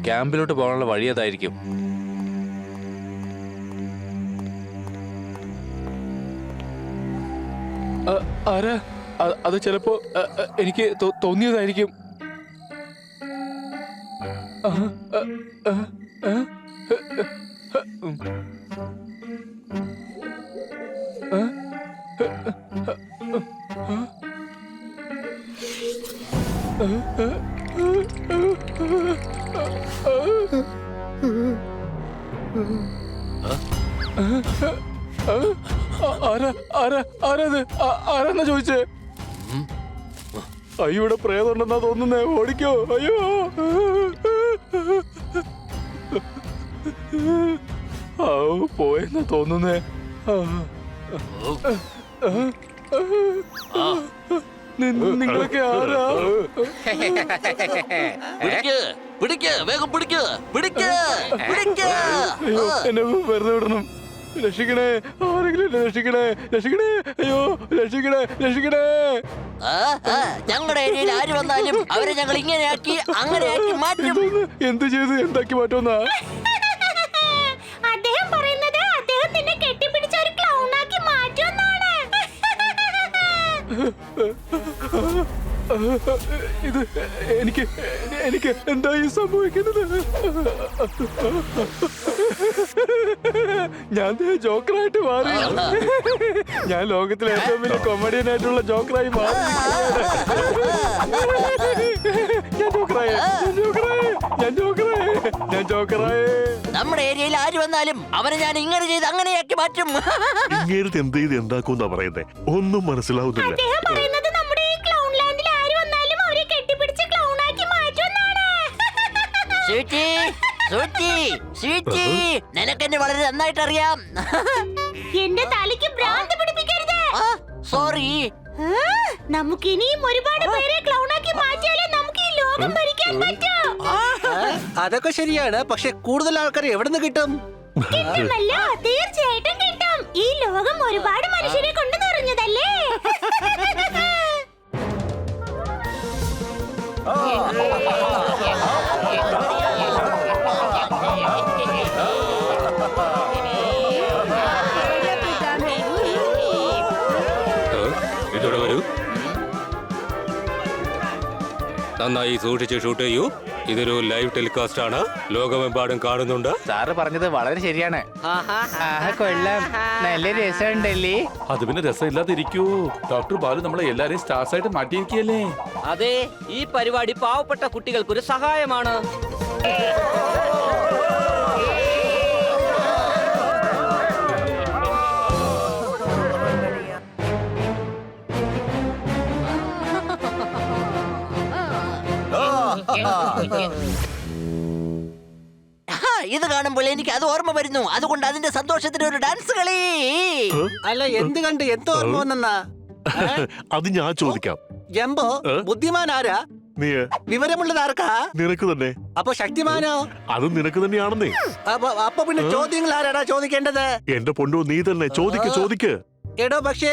ക്യാമ്പിലോട്ട് പോകാനുള്ള വഴി അതായിരിക്കും. ആരാ? അത് ചിലപ്പോ എനിക്ക് തോന്നിയതായിരിക്കും. ആരാന്നാ ചോദിച്ചേ? അയ്യോ, ഇവിടെ പ്രേതമുണ്ടെന്നാ തോന്നുന്നേ. ഓടിക്കോ. അയ്യോ, പോയെന്നാ തോന്നുന്നേ. നിങ്ങളൊക്കെ ആരാ? എന്നെ വെറുതെ വിടണം. രക്ഷിക്കണേ, ആരെങ്കിലും രക്ഷിക്കണേ, രക്ഷിക്കണേ. അയ്യോ, രക്ഷിക്കണേ, രക്ഷിക്കണേ. ഞങ്ങളുടെ ഏരിയയിൽ ആര് വന്നാലും അവരെ ഞങ്ങൾ ഇങ്ങനെയാക്കി അങ്ങനെയാക്കി മാറ്റും. എന്ത് ചെയ്ത് എന്താക്കി മാറ്റുമെന്നാ? അദ്ദേഹം പറയുന്നത് അദ്ദേഹം നിന്നെ കെട്ടിപ്പിടിച്ച ഒരു ക്ലൗണാക്കി മാറ്റുമെന്നാണ്. ഇത് എനിക്ക് എന്തായി സംഭവിക്കുന്നത്? ഞാൻ ജോക്കറായിട്ട് മാറി. ഞാൻ ലോകത്തിലെ ഏറ്റവും വലിയ കൊമഡിയനായിട്ടുള്ള ജോക്കറായി മാറി. ഞാൻ ജോക്കറായി. നമ്മുടെ ഏരിയയിൽ ആര് വന്നാലും അവരെ ഞാൻ ഇങ്ങനെ ചെയ്ത് അങ്ങനെയാക്കി മാറ്റും. ഇങ്ങേരത്ത് എന്ത് ചെയ്ത് എന്താക്കൂന്നാ പറയുന്നേ? ഒന്നും മനസ്സിലാവുന്നില്ല. അദ്ദേഹം പറയുന്നത് നമ്മുടെ ഈ ക്ലൗൺ ലാൻഡിൽ ആര് വന്നാലും അവരെ കെട്ടിപ്പിടിച്ച് ക്ലൗണാക്കി മാറ്റുമെന്നാണ്. നിനക്കെന്നെ വളരെ നന്നായിട്ട് അറിയാം. എന്റെ തലയ്ക്ക് ഭ്രാന്ത് പിടിപ്പിക്കരുത്. സോറി. നമുക്ക് ഇനിയും ഒരുപാട് പേരെ ക്ലൗണാക്കി മാറ്റിയാലേ നമുക്ക് ഈ ലോകം ഭരിക്കാൻ പറ്റൂ. അതൊക്കെ ശരിയാണ്, പക്ഷെ കൂടുതൽ ആൾക്കാർ എവിടെ നിന്ന് കിട്ടും? കിട്ടുമല്ലോ, തീർച്ചയായിട്ടും കിട്ടും. ഈ ലോകം ഒരുപാട് മനുഷ്യരെ കൊണ്ട് നിറഞ്ഞതല്ലേ. ഇതോടെ വരൂ. നന്നായി സൂക്ഷിച്ച് ഷൂട്ട് ചെയ്യൂ. ഇതൊരു ലൈവ് ടെലികാസ്റ്റ് ആണ്, ലോകമെമ്പാടും കാണുന്നുണ്ട്. സാറ് പറഞ്ഞത് വളരെ ശരിയാണ്. കൊള്ളാം, നല്ല രസമുണ്ടല്ലേ? അത് പിന്നെ രസമില്ലാതിരിക്കൂ. ഡോക്ടർ ബാലു നമ്മളെ എല്ലാരെയും സ്റ്റാർസ് ആയിട്ട് മാറ്റിയിരിക്കുകയല്ലേ. അതെ, ഈ പരിപാടി പാവപ്പെട്ട കുട്ടികൾക്കൊരു സഹായമാണ്. ഇത് കാണുമ്പോൾ എനിക്ക് അത് ഓർമ്മ വരുന്നു. അതുകൊണ്ട് അതിന്റെ സന്തോഷത്തിന് ഒരു ഡാൻസ് കളി. അല്ല, എന്ത് കണ്ട് എന്ത് ഓർമ്മ വന്നെന്നാ? അത് ഞാൻ ചോദിക്കാം. ജംബോ, ബുദ്ധിമാൻ ആരാ? നീ. വിവരമുള്ളത് ആർക്കാ? നിനക്ക് തന്നെ. അപ്പൊ ശക്തിമാനോ? അത് നിനക്ക് തന്നെയാണെന്നേ. അപ്പൊ പിന്നെ ചോദ്യങ്ങൾ ആരാടാ ചോദിക്കേണ്ടത്? എന്റെ പൊണ്ണു, നീ തന്നെ ചോദിക്ക്. എടോ, പക്ഷേ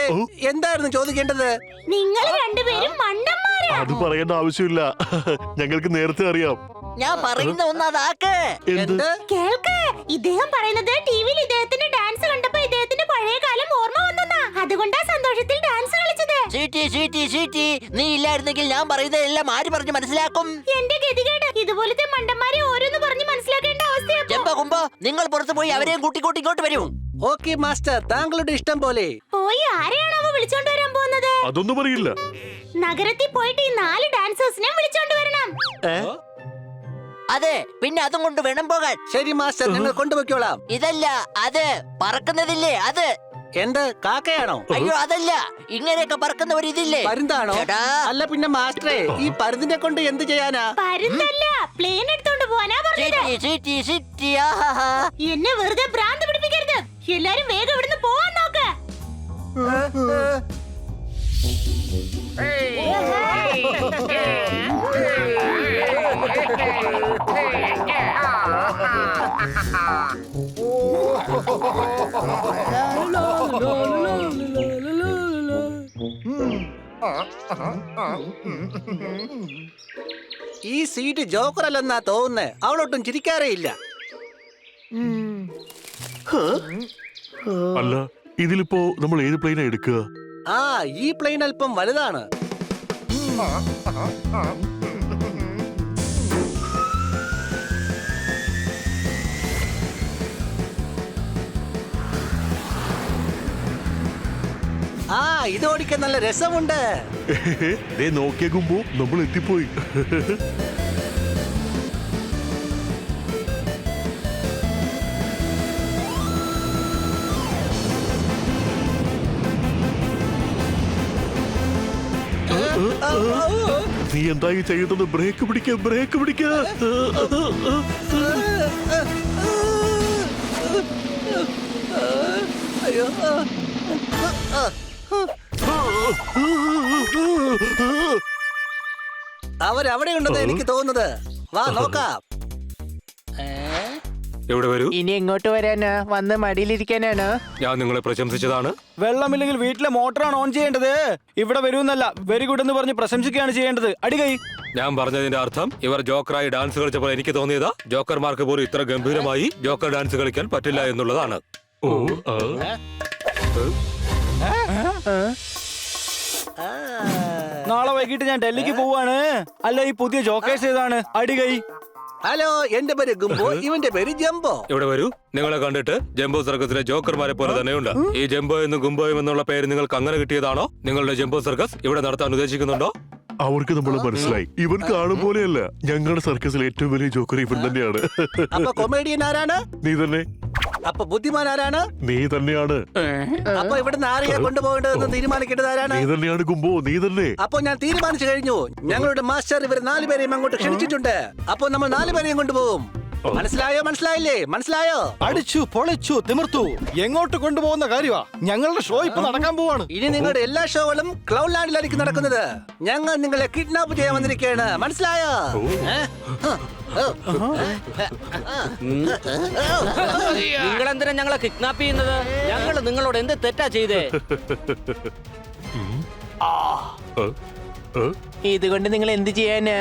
എന്തായിരുന്നു ചോദിക്കേണ്ടത്? നിങ്ങൾ രണ്ടുപേരും മണ്ടന്മാരാ. അത് പറയേണ്ട ആവശ്യമില്ല, ഞങ്ങൾക്ക് നേരത്തെ അറിയാം. ഞാൻ പറയുന്ന ഒന്നതാക്ക്. എന്ത്? കേൾക്ക്, ഇദ്ദേഹം പറയുന്നത് ടിവിയിൽ ഇദ്ദേഹത്തിന്റെ ഡാൻസ് കണ്ടപ്പോ ഇദ്ദേഹത്തിന്റെ പഴയ കാലം ഓർമ്മ വന്നെന്നാ. അതുകൊണ്ടാ സന്തോഷത്തിൽ ഡാൻസ് കളിച്ചത്. നീ ഇല്ലായിരുന്നെങ്കിൽ ഞാൻ പറയുന്നത് എല്ലാം ആര് പറഞ്ഞു മനസ്സിലാക്കും? എന്റെ ഗതികേട്, ഇതുപോലത്തെ മണ്ടന്മാരെ ഓരോന്ന് പറഞ്ഞ് മനസ്സിലാക്കേണ്ട അവസ്ഥയാ. ജമ്പകുമ്പോ നിങ്ങൾ പുറത്തു പോയി അവരെയും കൂട്ടിക്കൂട്ടി ഇങ്ങോട്ട് വരൂ. ഓക്കെ മാസ്റ്റർ, താങ്കളുടെ ഇഷ്ടം പോലെ. പോയി ആരെയാണോ അവ വിളിച്ചോണ്ട് വരാൻ പോകുന്നത്? അതൊന്നും പറയില്ല. നഗരത്തിൽ പോയിട്ട് ഈ 4 ഡാൻസേഴ്സിനെ വിളിച്ചോണ്ട് വരണം. അതെ, പിന്നെ അതും കൊണ്ട് വേണം പോകാൻ. ശരി മാസ്റ്റർ, ഞങ്ങൾ കൊണ്ടുപോയിക്കോളാം. ഇതല്ല, അത് പറക്കുന്നതില്ലേ അത്. എന്ത്, കാക്കയാണോ? അയ്യോ, അതല്ല, ഇങ്ങനെയൊക്കെ പറക്കുന്ന ഒരു ഇതില്ലേ, പരുന്താണോ? അല്ല പിന്നെ മാസ്റ്ററെ, ഈ പരുന്തിനെ കൊണ്ട് എന്ത് ചെയ്യാനാ? പരുന്തല്ല, പ്ലെയിൻ എടുത്തോണ്ട് പോവാനാ പറഞ്ഞത്. എന്നെ വെറുതെ ഭ്രാന്ത് പിടിപ്പിക്കരുത്. എല്ലാരും വേഗം ഇവിടുന്ന് പോവാൻ നോക്ക്. ഈ സീറ്റ് ജോക്കർ അല്ലെന്നാ തോന്നുന്നേ. അവളൊട്ടും ചിരിക്കാറേ ഇല്ല. അല്ല ഇതിലിപ്പോ നമ്മൾ ഏത് പ്ലെയിനാ എടുക്കുക? ആ ഈ പ്ലെയിൻ അല്പം വലുതാണ്. ആ ഇത് ഓടിക്കാൻ നല്ല രസമുണ്ട്. ദേ നോക്കിയേക്കുമ്പോ നമ്മൾ എത്തിപ്പോയി. നീ എന്തായി ചെയ്യുന്നത്? ബ്രേക്ക് പിടിക്ക, ബ്രേക്ക് പിടിക്ക. അയ്യോ അവരവിടെ ഉണ്ടെന്ന് എനിക്ക് തോന്നുന്നത്. വാ നോക്കാം. എവിടെ വരൂ. ഇനി എങ്ങോട്ട് വരാനാ? വന്ന് മടിയിലിരിക്കാനാണ്. ഞാൻ നിങ്ങളെ പ്രശംസിച്ചതാണ്. വെള്ളമില്ലെങ്കിൽ വീട്ടിലെ മോട്ടറാണ് ഓൺ ചെയ്യേണ്ടത്. ഇവിടെ വരൂന്നല്ല, വെരി ഗുഡ് എന്ന് പറഞ്ഞ് പ്രശംസിക്കുകയാണ് ചെയ്യേണ്ടത്. അടികൈ. ഞാൻ പറഞ്ഞതിന്റെ അർത്ഥം ഇവർ ജോക്കറായി ഡാൻസ് കളിച്ചപ്പോൾ എനിക്ക് തോന്നിയതാ ജോക്കർമാർക്ക് പോലും ഇത്ര ഗംഭീരമായി ജോക്കർ ഡാൻസ് കളിക്കാൻ പറ്റില്ല എന്നുള്ളതാണ്. ഓ നാളെ വൈകിട്ട് ഞാൻ ഡൽഹിക്ക് പോവാണ്. അല്ല ഈ പുതിയ ജോക്കേഴ്സ് ഏതാണ്? അടികൈ. ഹലോ, എന്റെ പേര് ഗുംബോ, ഇവന്റെ പേര് ജംബോ. ഇവിടെ വരൂ. നിങ്ങളെ കണ്ടിട്ട് ജംബോ സർക്കസിലെ ജോക്കർമാരെ പോലെ തന്നെയുണ്ട്. ഈ ജംബോ എന്നും ഗുംബോയും എന്നുള്ള പേര് നിങ്ങൾക്ക് അങ്ങനെ കിട്ടിയതാണോ? നിങ്ങളുടെ ജംബോ സർക്കസ് ഇവിടെ നടത്താൻ ഉദ്ദേശിക്കുന്നുണ്ടോ? അവർക്ക് നമ്മളെ മനസ്സിലായി. ഇവൻ കാണും പോലെയല്ല. ഞങ്ങളുടെ സർക്കസിൽ ഏറ്റവും വലിയ ജോക്കർ ഇവൻ തന്നെയാണ്. അപ്പൊ കൊമേഡിയൻ ആരാണ്? നീ തന്നെ. അപ്പൊ ബുദ്ധിമാൻ ആരാണ്? നീ തന്നെയാണ്. അപ്പൊ ഇവിടുന്ന് ആരെയാ കൊണ്ടുപോകേണ്ടതെന്ന് തീരുമാനിക്കേണ്ടത് ആരാണ്? നീ തന്നെയാണ് കുമ്പോ, നീ തന്നെ. അപ്പൊ ഞാൻ തീരുമാനിച്ചു കഴിഞ്ഞു. ഞങ്ങളുടെ മാസ്റ്റർ ഇവർ 4 പേരെയും അങ്ങോട്ട് ക്ഷണിച്ചിട്ടുണ്ട്. അപ്പൊ നമ്മൾ 4 പേരെയും കൊണ്ടുപോകും. മനസ്സിലായോ? മനസ്സിലായില്ലേ? മനസ്സിലായോ? അടിച്ചു പൊളിച്ചു തിമിർത്തു. എങ്ങോട്ട് കൊണ്ടുപോകുന്ന കാര്യമാ? ഞങ്ങളുടെ ഷോ ഇപ്പൊ നടക്കാൻ പോവാണ്. ഇനി നിങ്ങളുടെ എല്ലാ ഷോകളും ക്ലൗഡ് ലാൻഡിലായിരിക്കും നടക്കുന്നത്. ഞങ്ങൾ നിങ്ങളെ കിഡ്നാപ്പ് ചെയ്യാൻ വന്നിരിക്കുകയാണ്. മനസ്സിലായോ? നിങ്ങളെന്തിനാ ഞങ്ങളെ കിഡ്നാപ്പ് ചെയ്യുന്നത്? ഞങ്ങൾ നിങ്ങളോട് എന്ത് തെറ്റാ ചെയ്തേ? ഇതുകൊണ്ട് നിങ്ങൾ എന്ത് ചെയ്യാനാ?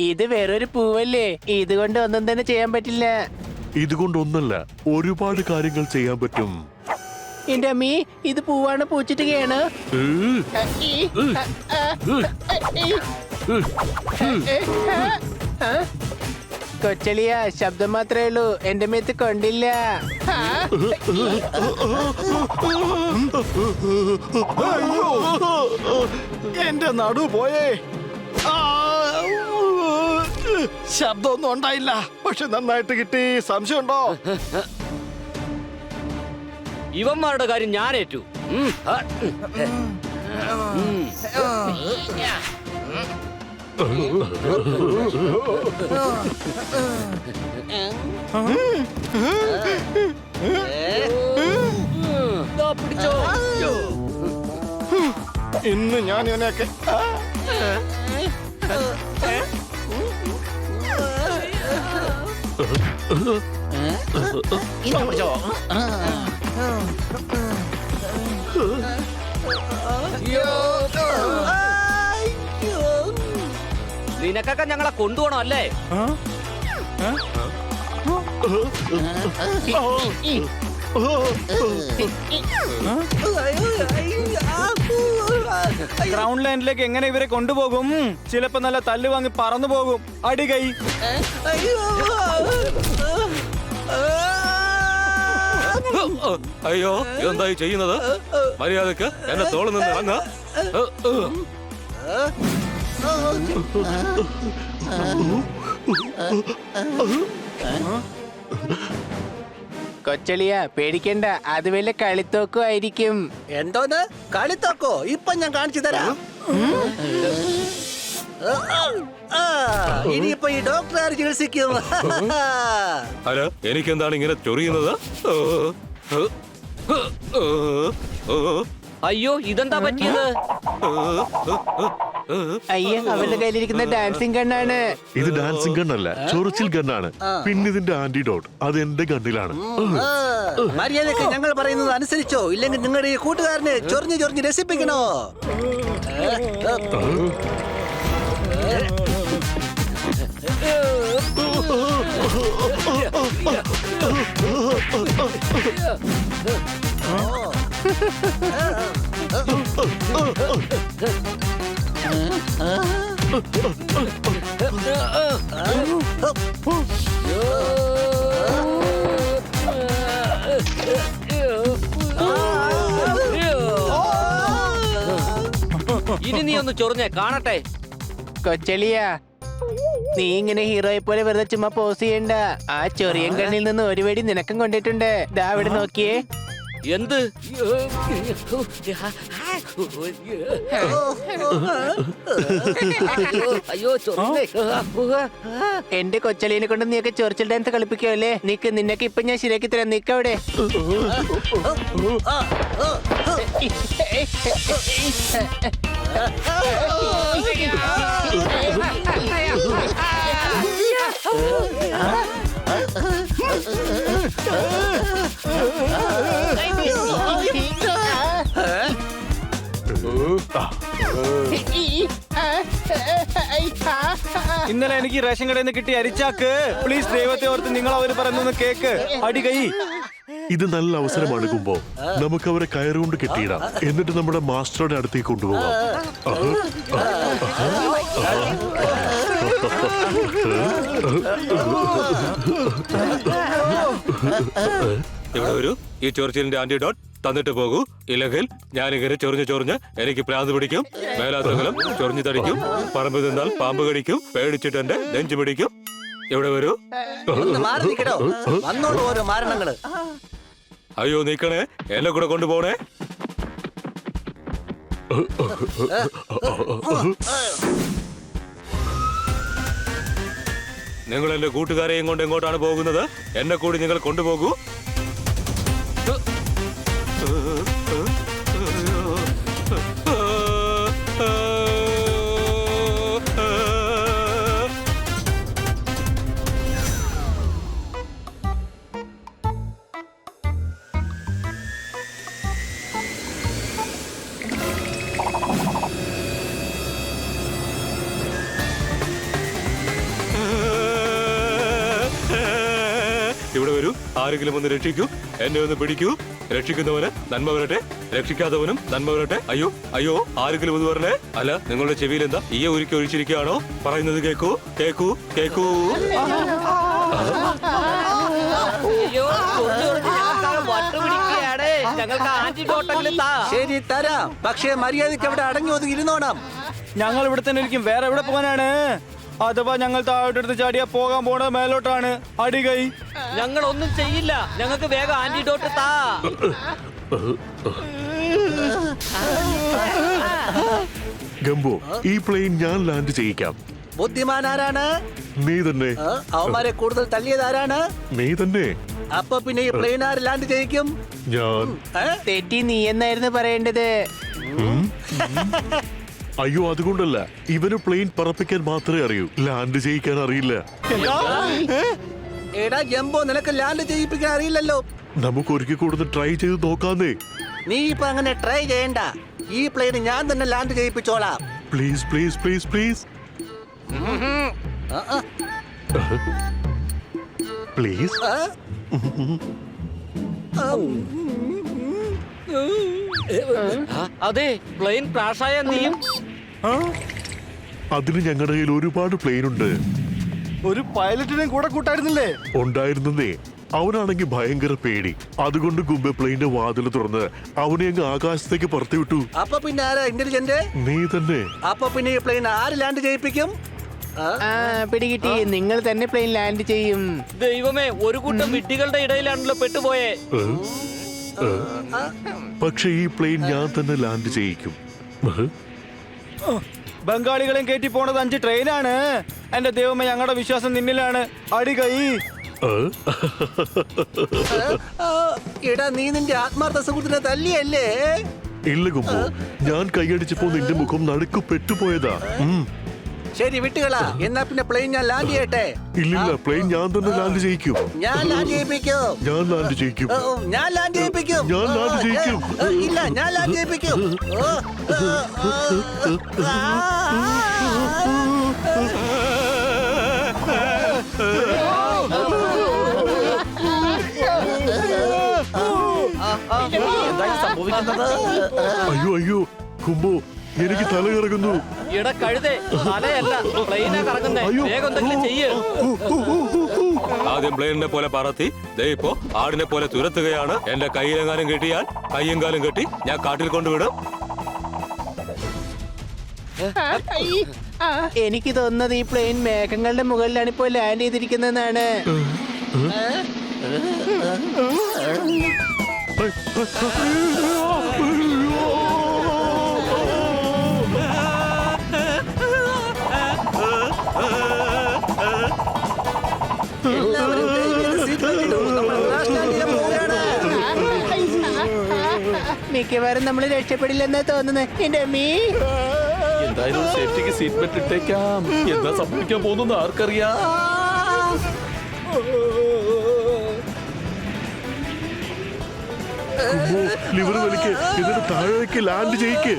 ഇത് വേറൊരു പൂവല്ലേ? ഇതുകൊണ്ട് ഒന്നും തന്നെ ചെയ്യാൻ പറ്റില്ല. ഇതുകൊണ്ടൊന്നല്ല, ഒരുപാട് കാര്യങ്ങൾ ചെയ്യാൻ പറ്റും. എന്റെ അമ്മീ, ഇത് പൂവാണ്, പൂച്ചിട്ടുകയാണ്. കൊച്ചളിയ, ശബ്ദം മാത്രമേ ഉള്ളൂ, എന്റെ മേത്ത് കൊണ്ടില്ല. എന്റെ നടു പോയേ. ശബ്ദമൊന്നും ഉണ്ടായില്ല, പക്ഷെ നന്നായിട്ട് കിട്ടി. സംശയമുണ്ടോ? ഇവന്മാരുടെ കാര്യം ഞാൻ ഏറ്റു. പിടിച്ചോ. ഇന്ന് ഞാൻ ഇവനെയൊക്കെ നിനക്കൊക്കെ ഞങ്ങളെ കൊണ്ടുപോകണം അല്ലേ? ഗ്രൗണ്ട് ലൈനിലേക്ക് എങ്ങനെ ഇവരെ കൊണ്ടുപോകും? ചിലപ്പോ നല്ല തല്ല് വാങ്ങി പറന്നു പോകും. അടികൈ. അയ്യോ, എന്തായി ചെയ്യുന്നത്? മര്യാദക്ക് എന്നെ തോളിൽ നിന്ന് ഇറങ്ങ. കൊച്ചളിയ, പേടിക്കണ്ട, അത് വല്ല കളിത്തോക്കും ആയിരിക്കും. എന്തോന്ന് കളിത്തോക്കോ? ഇപ്പൊ ഞാൻ കാണിച്ചു തരാം. ഇനിയിപ്പോ ഈ ഡോക്ടർ ചികിത്സിക്കും. അല്ല, എനിക്കെന്താണ് ഇങ്ങനെ ചൊറിയുന്നത്? അയ്യോ, ഇതെന്താ പറ്റിയത്? അയ്യ, അവരുടെ കയ്യിലിരിക്കുന്ന ഡാൻസിങ് ഗണ്ണാണ്. ഇത് ഡാൻസിങ് ഗണ്ണല്ല, ചൊറിച്ചിൽ ഗണ്ണാണ്. പിന്നെ ഇതിന്റെ ആന്റിഡോട്ട് അത് എന്റെ ഗണ്ണിലാണ്. മര്യാദക്ക് ഞങ്ങൾ പറയുന്നത് അനുസരിച്ചോ, ഇല്ലെങ്കിൽ നിങ്ങളുടെ ഈ കൂട്ടുകാരനെ ചൊറിഞ്ഞ് ചൊറിഞ്ഞ് രസിപ്പിക്കണോ? ഇനി നീ ഒന്ന് ചൊറിഞ്ഞേ കാണട്ടെ. കൊച്ചളിയ, നീ ഇങ്ങനെ ഹീറോയെ പോലെ വെറുതെ ചുമ്മാ പോസ് ചെയ്യണ്ട. ആ ചൊറിയൻ കണ്ണിൽ നിന്ന് ഒരു വെടി നിനക്കും കൊണ്ടിട്ടുണ്ട്. ദാ അവിടെ നോക്കിയേ. എന്ത്? അയ്യോ ചൊറിഞ്ഞേ. എന്റെ കൊച്ചളിയെ കൊണ്ട് നീയൊക്കെ ചൊറിച്ചിൽ ഡാൻസ് കളിപ്പിക്കുമല്ലേ? നിക്ക്, നിന്നൊക്കെ ഇപ്പൊ ഞാൻ ശരിയാക്കി തരാം. നിക്കവിടെ. ഇന്നലെ എനിക്ക് റേഷൻ കടയിൽ നിന്ന് കിട്ടിയ അരിച്ചാക്ക്. പ്ലീസ് ദൈവത്തെ ഓർത്ത് നിങ്ങൾ അവര് പറയുന്നൊന്ന് കേക്ക്. അടി കൈ. ഇത് നല്ല അവസരമാണ് കുമ്പോ. നമുക്ക് അവരെ കയറുകൊണ്ട് കെട്ടിയിടാം. എന്നിട്ട് നമ്മുടെ മാസ്റ്ററുടെ അടുത്തേക്ക് കൊണ്ടുപോകാം. ഇവിടെ വരൂ. ഈ ചൊറിച്ചിലിന്റെ ആന്റിഡോട്ട് തന്നിട്ട് പോകൂ. ഇല്ലെങ്കിൽ ഞാനിങ്ങനെ ചൊറിഞ്ഞ് എനിക്ക് പ്രാന്ത് പിടിക്കും. മേലാത്തകലം ചൊറിഞ്ഞു തടിക്കും. പറമ്പ് നിന്നാൽ പാമ്പ് കടിക്കും. പേടിച്ചിട്ട് എന്റെ നെഞ്ചു പിടിക്കും. ഇവിടെ വരൂ. ഒന്ന് മാറി നിൽക്കണോ? വന്നോളൂ ഓരോ മാരണങ്ങള്. അയ്യോ നീക്കണേ, എന്നെ കൂടെ കൊണ്ടുപോണേ. നിങ്ങൾ എന്റെ കൂട്ടുകാരെയും കൊണ്ട് എങ്ങോട്ടാണ് പോകുന്നത്? എന്നെ കൂടി നിങ്ങൾ കൊണ്ടുപോകൂ. ഇവിടെ വരൂ. ആരെങ്കിലും ഒന്ന് രക്ഷിക്കൂ. എന്നെ ഒന്ന് പിടിക്കൂ. രക്ഷിക്കുന്നവന് നന്മ വരട്ടെ, രക്ഷിക്കാത്തവനും നന്മ വരട്ടെ. അയ്യോ അയ്യോ, ആരെങ്കിലും ഒന്ന് പറഞ്ഞേ. അല്ല, നിങ്ങളുടെ ചെവിയിൽ എന്താ ഈയ ഉരുക്കി ഒഴിച്ചിരിക്കുകയാണോ? പറയുന്നത് കേക്കൂ കേക്കൂ കേക്കൂ. അയ്യോ വട്ടുപിടിക്കുകയാണ്. ഞങ്ങൾക്ക് ആന്റിഡോട്ടെങ്കിലും താ. ശരി തരാം, പക്ഷേ മര്യാദയ്ക്ക് അവിടെ അടങ്ങി ഒതുങ്ങി ഇരുന്നോണം. ഞങ്ങൾ ഇവിടെ തന്നെ ഇരിക്കും. വേറെ എവിടെ പോകാനാണ്? അഥവാ ഞങ്ങൾ താഴോട്ടെടുത്ത് ചാടിയാ പോകാൻ പോണത് മേലോട്ടാണ്. അടി കൈ. ഞങ്ങൾ ഒന്നും ചെയ്യില്ല. ഞങ്ങൾക്ക് വേഗം ആന്റിഡോട്ട് താ. ഗംബോ, ഈ പ്ലെയിൻ ഞാൻ ലാൻഡ് ചെയ്യിക്കാം. ബുദ്ധിമാൻ ആരാണ്? നീ തന്നെ. അവന്മാരെ കൂടുതൽ തള്ളിയത് ആരാണ്? നീ തന്നെ. അപ്പൊ പിന്നെ ഈ പ്ലെയിൻ ആര് ലാൻഡ് ചെയ്യിക്കും? ഞാൻ. തെറ്റി നീ എന്നായിരുന്നു പറയേണ്ടത്. അയ്യോ, അതുകൊണ്ടല്ല. ഇവന് പ്ലെയിൻ പറപ്പിക്കാൻ മാത്രമേ അറിയൂ, ലാൻഡ് ചെയ്യിക്കാൻ അറിയില്ല. എടാ ജംബോ, നിനക്ക് ലാൻഡ് ചെയ്യിപ്പിക്കാൻ അറിയില്ലല്ലോ. നമുക്ക് ഒരിക്കൽ കൂടുതൽ ട്രൈ ചെയ്ത് നോക്കാന്നേ. നീ ഇപ്പൊ അങ്ങനെ ട്രൈ ചെയ്യണ്ട. ഈ പ്ലെയിൻ ഞാൻ തന്നെ ലാൻഡ് ചെയ്യിപ്പിച്ചോളാം. Please please please please please. അതെ, പ്ലെയിൻ ക്രാഷായ നീയും. അതിന് ഞങ്ങളുടെ കയ്യിൽ ഒരുപാട് പ്ലെയിൻ ഉണ്ട്. ഒരു പൈലറ്റിനെയും കൂടെ കൂട്ടായിരുന്നില്ലേ? ഉണ്ടായിരുന്നേ. അവനാണെങ്കിൽ ഭയങ്കര പേടി. അതുകൊണ്ട് ഗുംബെ പ്ലെയിന്റെ വാതിൽ തുറന്ന് അവനെ അങ്ങ് ആകാശത്തേക്ക് പുറത്തു വിട്ടു. അപ്പൊ പിന്നെ ആരാ ഇന്റലിജന്റ്? നീ തന്നെ. അപ്പൊ പിന്നെ ഈ പ്ലെയിൻ ആര് ലാൻഡ് ചെയ്യിപ്പിക്കും? പിടികിട്ടി. നിങ്ങൾ തന്നെ പ്ലെയിൻ ലാൻഡ് ചെയ്യും. ദൈവമേ, ഒരു കൂട്ടം വിഡ്ഢികളുടെ ഇടയിലാണല്ലോ പെട്ടുപോയേ. പക്ഷെ ഈ പ്ലെയിൻ ഞാൻ തന്നെ ലാൻഡ് ചെയ്യിക്കും. ബംഗാളികളെയും കയറ്റി പോണത് 5 ട്രെയിനാണ്. എന്റെ ദൈവമേ, ഞങ്ങളുടെ വിശ്വാസം നിന്നിലാണ്. അടി കൈ. എടാ, നീ നിന്റെ ആത്മാർത്ഥ സുഹൃത്തിനെ തല്ലിയല്ലേ? ഇല്ല ഗുംബോ, ഞാൻ കൈയടിച്ചപ്പോ നിന്റെ മുഖം നടുക്ക് പെട്ടുപോയതാ. ശരി, വിട്ടുകളാ. എന്നാ പിന്നെ പ്ലെയിൻ ഞാൻ ലാൻഡ് ചെയ്യട്ടെ? ഇല്ലില്ല, പ്ലെയിൻ ഞാൻ തന്നെ ലാൻഡ് ചെയ്യിക്കും. ഞാൻ ലാൻഡ് ചെയ്യിപ്പിക്കും. ഞാൻ ലാൻഡ് ചെയ്യിക്കും. ഞാൻ ലാൻഡ് ചെയ്യിപ്പിക്കും. ഞാൻ ലാൻഡ് ചെയ്യിക്കും. ഇല്ല, ഞാൻ ലാൻഡ് ചെയ്യിപ്പിക്കും. അയ്യോ അയ്യോ കുമ്പോ എനിക്ക് തല കറങ്ങുന്നു. ഇട കഴുതേ, തലയല്ല പ്ലെയിനാ കറങ്ങുന്നേ. അയ്യോ. വേഗം എന്തെങ്കിലും ചെയ്യ്. ആദ്യം പ്ലെയിനിനെ പോലെ പറത്തി ദേ ഇപ്പോ ആടിനെ പോലെ തുരത്തുകയാണ്. എന്റെ കയ്യിലെങ്ങാനും കെട്ടിയാൽ കയ്യും കാലും കെട്ടി ഞാൻ കാട്ടിൽ കൊണ്ടുവിടും. എനിക്ക് തോന്നുന്നത് ഈ പ്ലെയിൻ മേഘങ്ങളുടെ മുകളിലാണ് ഇപ്പോൾ ലാൻഡ് ചെയ്തിരിക്കുന്നതെന്നാണ്. എല്ലാവരും ദയവേത് seat belt ഇടൂ. നമ്മൾ crash land ചെയ്യാൻ പോവുകയാണ്. മിക്കവാറും നമ്മൾ രക്ഷപ്പെടില്ലെന്നാ തോന്നുന്നത്. എന്റെ അമ്മീ, എന്തായാലും സേഫ്റ്റിക്ക് സീറ്റ് ബെൽറ്റ് ഇട്ടേക്കാം. എന്താ സംഭവിക്കാൻ പോകുന്നു ആർക്കറിയാം. കുമ്പോ ലിവർ വലിക്ക്, എന്നിട്ട് താഴേക്ക് ലാൻഡ് ചെയ്യിക്ക്.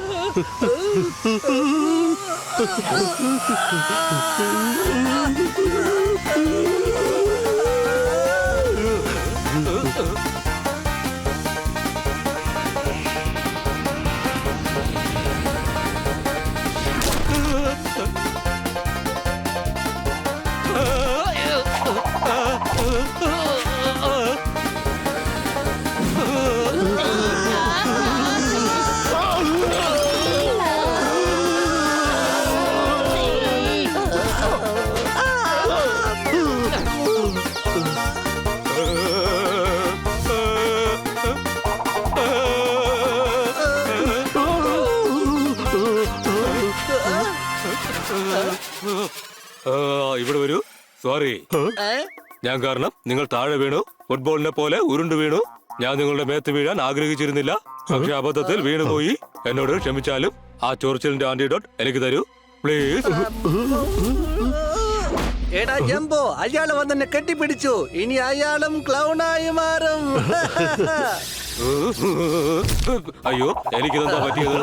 ഇവിടെ വരൂ. സോറി, ഞാൻ കാരണം നിങ്ങൾ താഴെ വീണു. ഫുട്ബോളിനെ പോലെ ഉരുണ്ടു വീണു. ഞാൻ നിങ്ങളുടെ മേത്ത് വീഴാൻ ആഗ്രഹിച്ചിരുന്നില്ല, പക്ഷെ അബദ്ധത്തിൽ വീണുപോയി. എന്നോട് ക്ഷമിച്ചാലും ആ ചൊറിച്ചിലിന്റെ ആന്റിഡോട്ട് എനിക്ക് തരൂ പ്ലീസ്. എടാ ജംബോ, അയാള് വന്നെന്നെ കെട്ടിപ്പിടിച്ചു. ഇനി അയാളും ക്ലൗണായി മാറും. അയ്യോ, എനിക്കിതെന്താ പറ്റിയത്?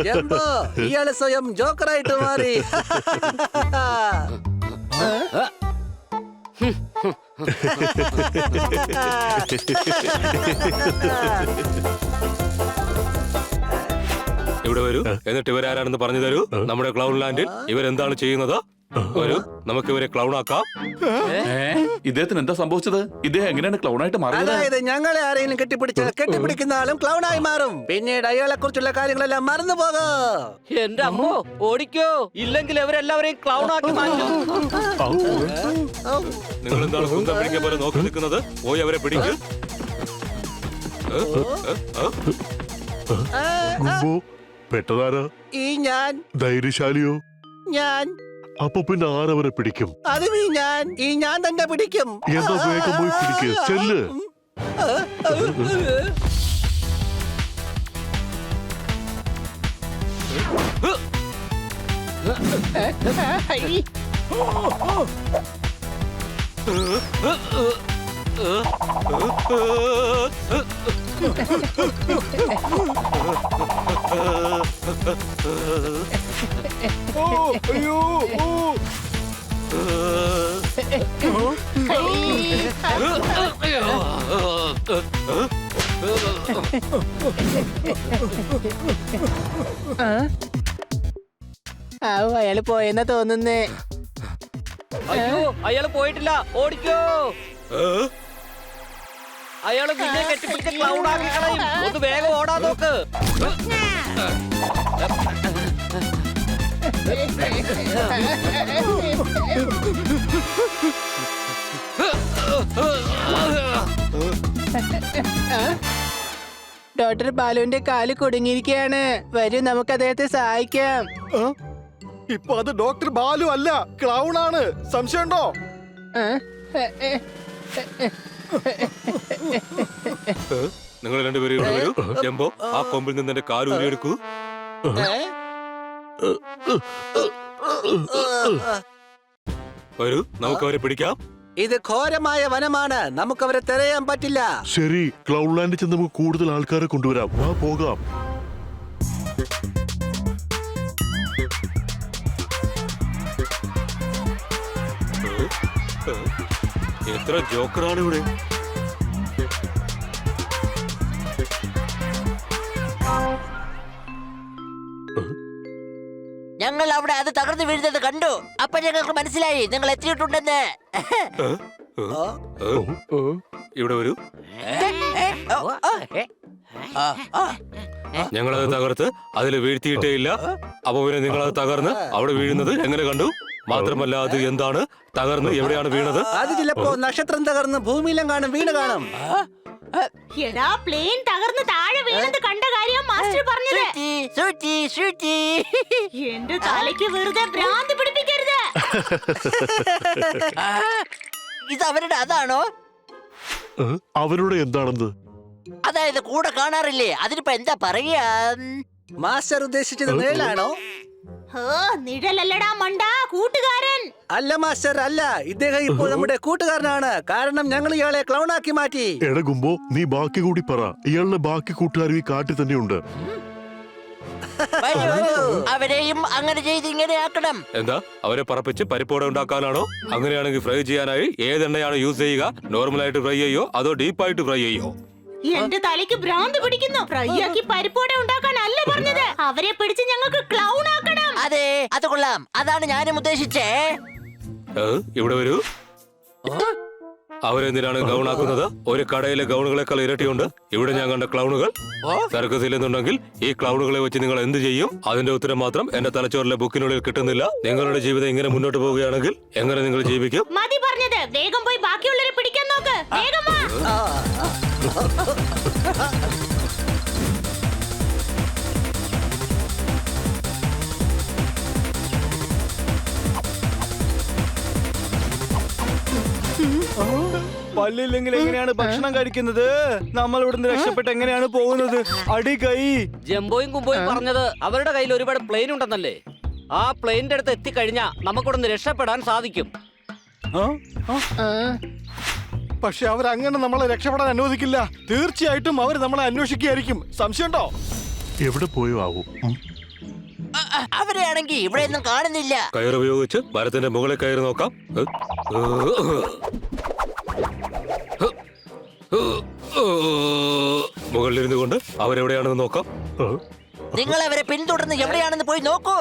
ജംബോ, ഇയാള് സ്വയം ജോക്കറായിട്ട് മാറി. ഇവിടെ വരൂ. എന്നിട്ട് ഇവരാരാണെന്ന് പറഞ്ഞു തരൂ. നമ്മുടെ ക്ലൗൺ ലാൻഡിൽ ഇവരെന്താണ് ചെയ്യുന്നത്? വരൂ, നമുക്ക് ഇവരെ ക്ലൗൺ ആക്കാം. ഇദ്ദേഹത്തിന് എന്താ സംഭവിച്ചത്? ഇദ്ദേഹം എങ്ങനെയാണ് ക്ലൗണായിട്ട് മാറിയത്? അതായത് ഞങ്ങളെ ആരെങ്കിലും കെട്ടിപ്പിടിച്ചാൽ കെട്ടിപ്പിടിക്കുന്ന ആളും ക്ലൗണായി മാറും. പിന്നീട് അയാളെ കുറിച്ചുള്ള കാര്യങ്ങളെല്ലാം മറന്നു പോകും. എന്റെ അമ്മോ, ഓടിക്കോ, ഇല്ലെങ്കിൽ അവരെല്ലാവരെയും ക്ലൗൺ ആക്കി മാറ്റും. നിങ്ങൾ എന്താണ് കുന്തം പിടിക്കാൻ പോലെ നോക്കി നിൽക്കുന്നത്? പോയി അവരെ പിടിക്കൂ. കുമ്പോ പെട്ടതാരാ? ഈ ഞാൻ ധൈര്യശാലിയോ? ഞാൻ അപ്പൊ പിന്നെ ആരവരെ പിടിക്കും? അതും ഈ ഞാൻ തന്നെ പിടിക്കും. എന്താ വേഗം പോയി പിടിക്ക്, ചെല്ല്. അയാള് പോയെന്നാ തോന്നുന്നേ. അയ്യോ, അയാള് പോയിട്ടില്ല, ഓടിക്കോ. അയാള് പിന്നെ കെട്ടിപ്പിടിച്ച് ക്ലൗൺ ആക്കി കളയും. ഒന്ന് വേഗം ഓടാൻ നോക്ക്. ഡോക്ടർ ബാലുവിന്റെ കാല് കുടുങ്ങിയിരിക്കുകയാണ്. വരൂ, നമുക്ക് അദ്ദേഹത്തെ സഹായിക്കാം. ഇപ്പൊ അത് ഡോക്ടർ ബാലു അല്ല, ക്ലൗൺ ആണ്. സംശയമുണ്ടോ? നിങ്ങൾ രണ്ടുപേരും ഇവിടെ വരൂ. ജംബോ, ആ കൊമ്പിൽ നിന്ന് എന്റെ കാല് ഉരിയെടുക്കൂ. വരൂ, നമുക്ക് അവരെ പിടിക്കാം. ഇത് ഘോരമായ വനമാണ്, നമുക്ക് അവരെ തിരയാൻ പറ്റില്ല. ശരി, ക്ലൗഡ് ലാൻഡിൽ ചെന്ന് നമുക്ക് കൂടുതൽ ആൾക്കാരെ കൊണ്ടുവരാം. വാ പോകാം. എത്ര ജോക്കറാണ് ഇവിടെ. ഞങ്ങൾ അവിടെ അത് തകർന്നു വീഴുന്നത് കണ്ടു. അപ്പൊ ഞങ്ങൾക്ക് മനസ്സിലായി നിങ്ങൾ എത്തിയിട്ടുണ്ടെന്ന്. ഇവിടെ വരൂ. ഞങ്ങളത് തകർത്ത് അതിൽ വീഴ്ത്തിയിട്ടേ ഇല്ല. അപ്പൊ പിന്നെ നിങ്ങളത് തകർന്ന് അവിടെ വീഴുന്നത് എങ്ങനെ കണ്ടു? മാത്രമല്ല അത് എന്താണ് തകർന്ന് എവിടെയാണ് വീണത്? അത് ചിലപ്പോ നക്ഷത്രം തകർന്ന് ഭൂമിയിലും കാണും, വീണ് കാണും. എടാ പ്ലെയിൻ തകർന്ന് താഴെ വീണത് കണ്ട കാര്യം മാസ്റ്റർ പറഞ്ഞത്. സൂചി, സൂചി. എന്റെ തലയ്ക്ക് വെറുതെ ഭ്രാന്ത് പിടിപ്പിക്കരുത്. ഇത് അവരുടെ അതാണോ? അവരുടെ എന്താണെന്ന്? അതായത് കൂടെ കാണാറില്ലേ, അതിനിപ്പോ എന്താ പറയാ? മാസ്റ്റർ ഉദ്ദേശിച്ചത് നിഴലാണോ? നിഴലല്ലടാ മണ്ട, കൂട്ടുകാരൻ. അല്ല മാസ്റ്റർ, അല്ല. ഇദ്ദേഹം ഇപ്പോൾ നമ്മുടെ കൂട്ടുകാരനാണ്. കാരണം ഞങ്ങൾ ഇയാളെ ക്ലൗണാക്കി മാറ്റി. എടാ ഗുംബോ, നീ ബാക്കി കൂടി പറ. ഇയാളുടെ ബാക്കി കൂട്ടുകാരും ഈ കാട്ടിൽ തന്നെയുണ്ട്. അവരെയും അങ്ങനെ ചെയ്ത് ഇങ്ങനെ ആക്കണം. എന്താ അവരെ പറപ്പിച്ച് പരിപ്പോടെ ഉണ്ടാക്കാനാണോ? അങ്ങനെയാണെങ്കിൽ ഫ്രൈ ചെയ്യാനായി ഏതെണ്ണയാണ് യൂസ് ചെയ്യുക? നോർമലായിട്ട് ഫ്രൈ ചെയ്യോ അതോ ഡീപ്പായിട്ട് ഫ്രൈ ചെയ്യോ? എന്റെ തലയ്ക്ക് ഭ്രാന്ത് പിടിക്കുന്നു. ഫ്രൈ ആക്കി പരിപ്പോടെ ഉണ്ടാക്കാൻ അല്ല പറഞ്ഞത്. അവരെ പിടിച്ച് ഞങ്ങൾക്ക് ക്ലൗൺ ആക്കണം. അതെ, അത് കൊള്ളാം. അതാണ് ഞാനും ഉദ്ദേശിച്ചേ. ഇവിടെ വരൂ. അവരെന്തിനാണ് ഗൗൺ ആക്കുന്നത്? ഒരു കടയിലെ ഗൗണുകളെക്കാൾ ഇരട്ടിയുണ്ട്. ഇവിടെ ഞാൻ കണ്ട ക്ലൗണുകൾ സർക്കസിൽ നിന്നുണ്ടെങ്കിൽ ഈ ക്ലൗണുകളെ വെച്ച് നിങ്ങൾ എന്ത് ചെയ്യും? അതിന്റെ ഉത്തരം മാത്രം എന്റെ തലച്ചോറിലെ ബുക്കിനുള്ളിൽ കിട്ടുന്നില്ല. നിങ്ങളുടെ ജീവിതം ഇങ്ങനെ മുന്നോട്ട് പോവുകയാണെങ്കിൽ എങ്ങനെ നിങ്ങൾ ജീവിക്കും? മതി പറഞ്ഞത്. വേഗം പോയി ബാക്കിയുള്ളവരെ പിടിക്കാൻ നോക്ക്. വേഗം വാ. പല്ലില്ലെങ്കിൽ എങ്ങനെയാണ് ഭക്ഷണം കഴിക്കുന്നത്? നമ്മൾ ഇവിടുന്ന് രക്ഷപ്പെട്ട് എങ്ങനെയാണ് പോകുന്നത്? അടി കൈ. ജംബോയും കുമ്പോയും പറഞ്ഞത് അവരുടെ കയ്യിൽ ഒരുപാട് പ്ലെയിൻ ഉണ്ടെന്നല്ലേ. ആ പ്ലെയിനിന്റെ അടുത്ത് എത്തിക്കഴിഞ്ഞാ നമുക്കിവിടുന്ന് രക്ഷപ്പെടാൻ സാധിക്കും. പക്ഷെ അവരങ്ങനെ നമ്മളെ രക്ഷപ്പെടാൻ അനുവദിക്കില്ല. തീർച്ചയായിട്ടും അവർ നമ്മളെ അന്വേഷിക്കുകയായിരിക്കും. സംശയമുണ്ടോ? എവിടെ പോയോ ആവും? അവരെയാണെങ്കിൽ ഇവിടെ ഒന്നും കാണുന്നില്ല. കയറുപയോഗിച്ച് മരത്തിന്റെ മുകളിൽ കയറി നോക്കാം. മുകളിലിരുന്നു കൊണ്ട് അവരെവിടെയാണെന്ന് നോക്കാം. നിങ്ങൾ അവരെ പിന്തുടർന്ന് എവിടെയാണെന്ന് പോയി നോക്കൂ.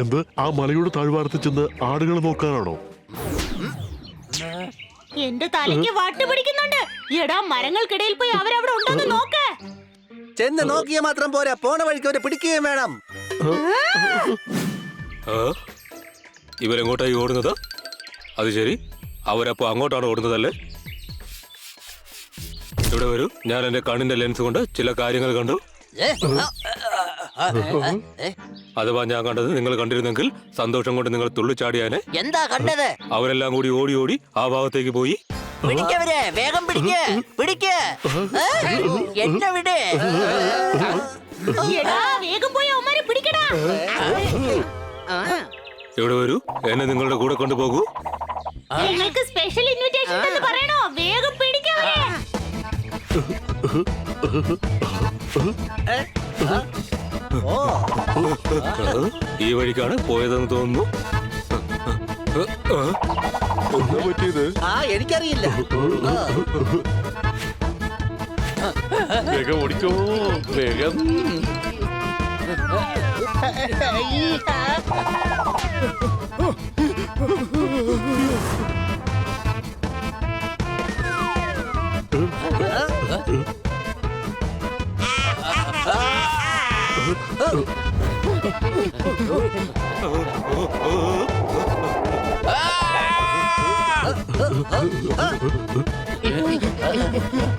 എന്ത്? ആ മലയുടെ താഴ്വാരത്തിൽ ചെന്ന് ആടുകളെ നോക്കാനാണോ? എന്റെ തലയ്ക്ക് വട്ട് പിടിക്കുന്നുണ്ട്. എടാ മരങ്ങൾക്കിടയിൽ പോയി അവരവിടെ ഉണ്ടോന്ന് നോക്ക്. ചെന്ന് നോക്കിയാൽ മാത്രം പോരാ, പോണ വഴിക്ക് അവരെ പിടിക്കുകയും വേണം. ഇവരെങ്ങോട്ടായി ഓടുന്നത്? അത് ശരി, അവരപ്പോ അങ്ങോട്ടാണ് ഓടുന്നതല്ലേ? ഇവിടെ വരൂ. ഞാൻ എന്റെ കണ്ണിന്റെ ലെൻസ് കൊണ്ട് ചില കാര്യങ്ങൾ കണ്ടു. അഥവാ ഞാൻ കണ്ടത് നിങ്ങൾ കണ്ടിരുന്നെങ്കിൽ സന്തോഷം കൊണ്ട് നിങ്ങൾ തുള്ളിച്ചാടിയാനെ. എന്താ കണ്ടത്? അവരെല്ലാം കൂടി ഓടി ഓടി ആ ഭാഗത്തേക്ക് പോയി. പിടിക്കവരെ, വേഗം പിടിക്ക്, പിടിക്ക്. എന്നെ വിട്. എടാ വേഗം പോയി അവന്മാരെ പിടിക്കടാ. ഇവിടെ വരൂ. എന്നെ നിങ്ങളുടെ കൂടെ കൊണ്ടുപോകൂ. നിങ്ങൾക്ക് സ്പെഷ്യൽ ഇൻവിറ്റേഷൻ എന്ന് പറയണോ? വേഗം പിടിക്കവരെ. ഈ വഴിക്കാണ് പോയതെന്ന് തോന്നുന്നു. എന്താ പറ്റിയത്? എനിക്കറിയില്ല. വേഗം ഓടിക്കോ, വേഗം.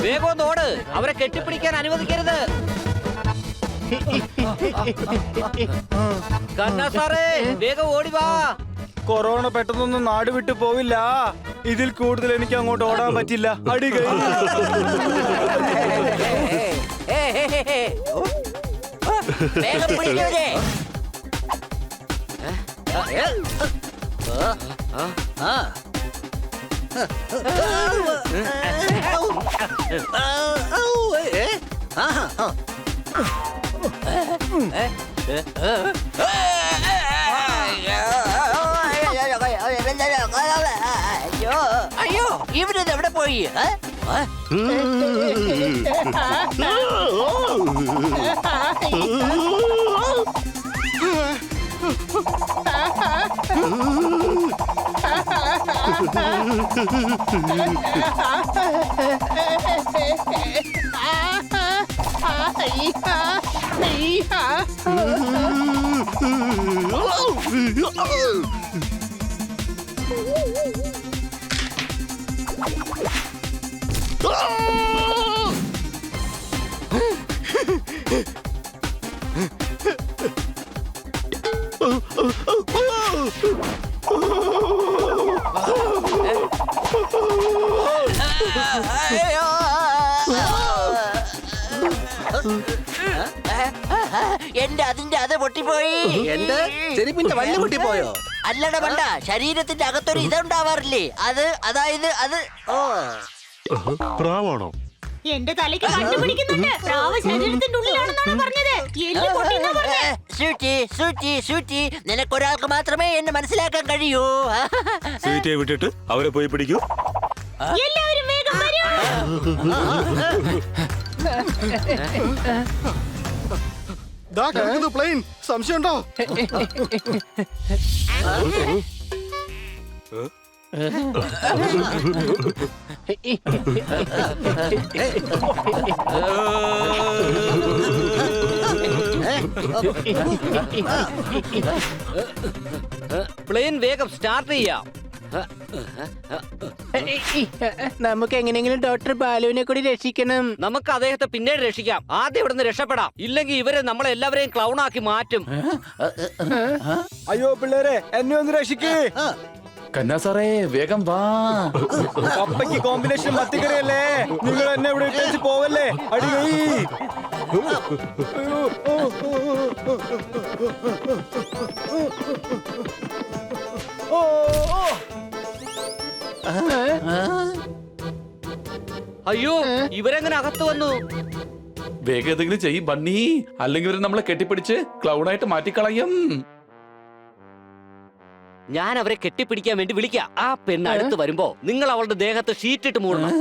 വേഗം ഒന്ന് ഓട്. അവരെ കെട്ടിപ്പിടിക്കാൻ അനുവദിക്കരുത്. കന്നാ സാറേ, വേഗം ഓടി വാ. കൊറോണ പെട്ടെന്നൊന്നും നാട് വിട്ടു പോവില്ല. ഇതിൽ കൂടുതൽ എനിക്ക് അങ്ങോട്ട് ഓടാൻ പറ്റില്ല. അടി കൈ. വേഗം പിടിക്കവരെ. ആ അയ്യോ ഇവരിത് എവിടെ പോയി എന്റെ അതിന്റെ അത് പൊട്ടിപ്പോയി. എന്റെ ചെരുപ്പിന്റെ വള്ളി പൊട്ടിപ്പോയോ? അല്ലട പണ്ട, ശരീരത്തിന്റെ അകത്തൊരു ഇതുണ്ടാവാറില്ലേ, അതായത് അത്. ഓ പ്രാവാണോ? എന്റെ തലയ്ക്ക് കണ്ടുപിടിക്കുന്നുണ്ട്. പ്രാവ് ശരീരത്തിന്റെ ഉള്ളിലാണെന്നാണ് പറഞ്ഞത്. എല്ല് പൊട്ടിയെന്നാ പറഞ്ഞത്. സൂചി നിനക്കൊരാൾക്ക് മാത്രമേ എന്നെ മനസ്സിലാക്കാൻ കഴിയൂ. സ്വീറ്റിയെ വിട്ടിട്ട് അവരെ പോയി പിടിക്കൂ. എല്ലാവരും വേഗം വരൂ. ദാ കിടക്കുന്നു പ്ലെയിൻ. സംശയമുണ്ടോ? പ്ലെയിൻ വേഗം സ്റ്റാർട്ട് ചെയ്യാം. നമുക്ക് എങ്ങനെയെങ്കിലും ഡോക്ടർ ബാലുവിനെ കൂടി രക്ഷിക്കണം. നമുക്ക് അദ്ദേഹത്തെ പിന്നീട് രക്ഷിക്കാം. ആദ്യം ഇവിടുന്ന് രക്ഷപ്പെടാം. ഇല്ലെങ്കിൽ ഇവരെ നമ്മളെല്ലാവരെയും ക്ലൗൺ ആക്കി മാറ്റും. അയ്യോ പിള്ളേരെ, എന്നെ ഒന്ന് രക്ഷിക്കേ. കന്നാ സാറേ വേഗം വാ. കപ്പയ്ക്ക് കോമ്പിനേഷൻ മത്തിക്കറിയല്ലേ? നിങ്ങൾ എന്നെ ഇവിടെ ഇട്ടേച്ച് പോവല്ലേ? അടികൈ. അയ്യോ ഇവരെങ്ങനെ അകത്ത് വന്നു? വേഗം എന്തെങ്കിലും ചെയ്യും ബണ്ണി, അല്ലെങ്കിൽ ഇവര് നമ്മളെ കെട്ടിപ്പിടിച്ച് ക്ലൗഡായിട്ട് മാറ്റിക്കളയും. ഞാൻ അവരെ കെട്ടിപ്പിടിക്കാൻ വേണ്ടി വിളിക്കാം. ആ പെണ്ണ് അടുത്ത് വരുമ്പോ നിങ്ങൾ അവളുടെ ദേഹത്ത് ഷീറ്റിട്ട് മൂടണം.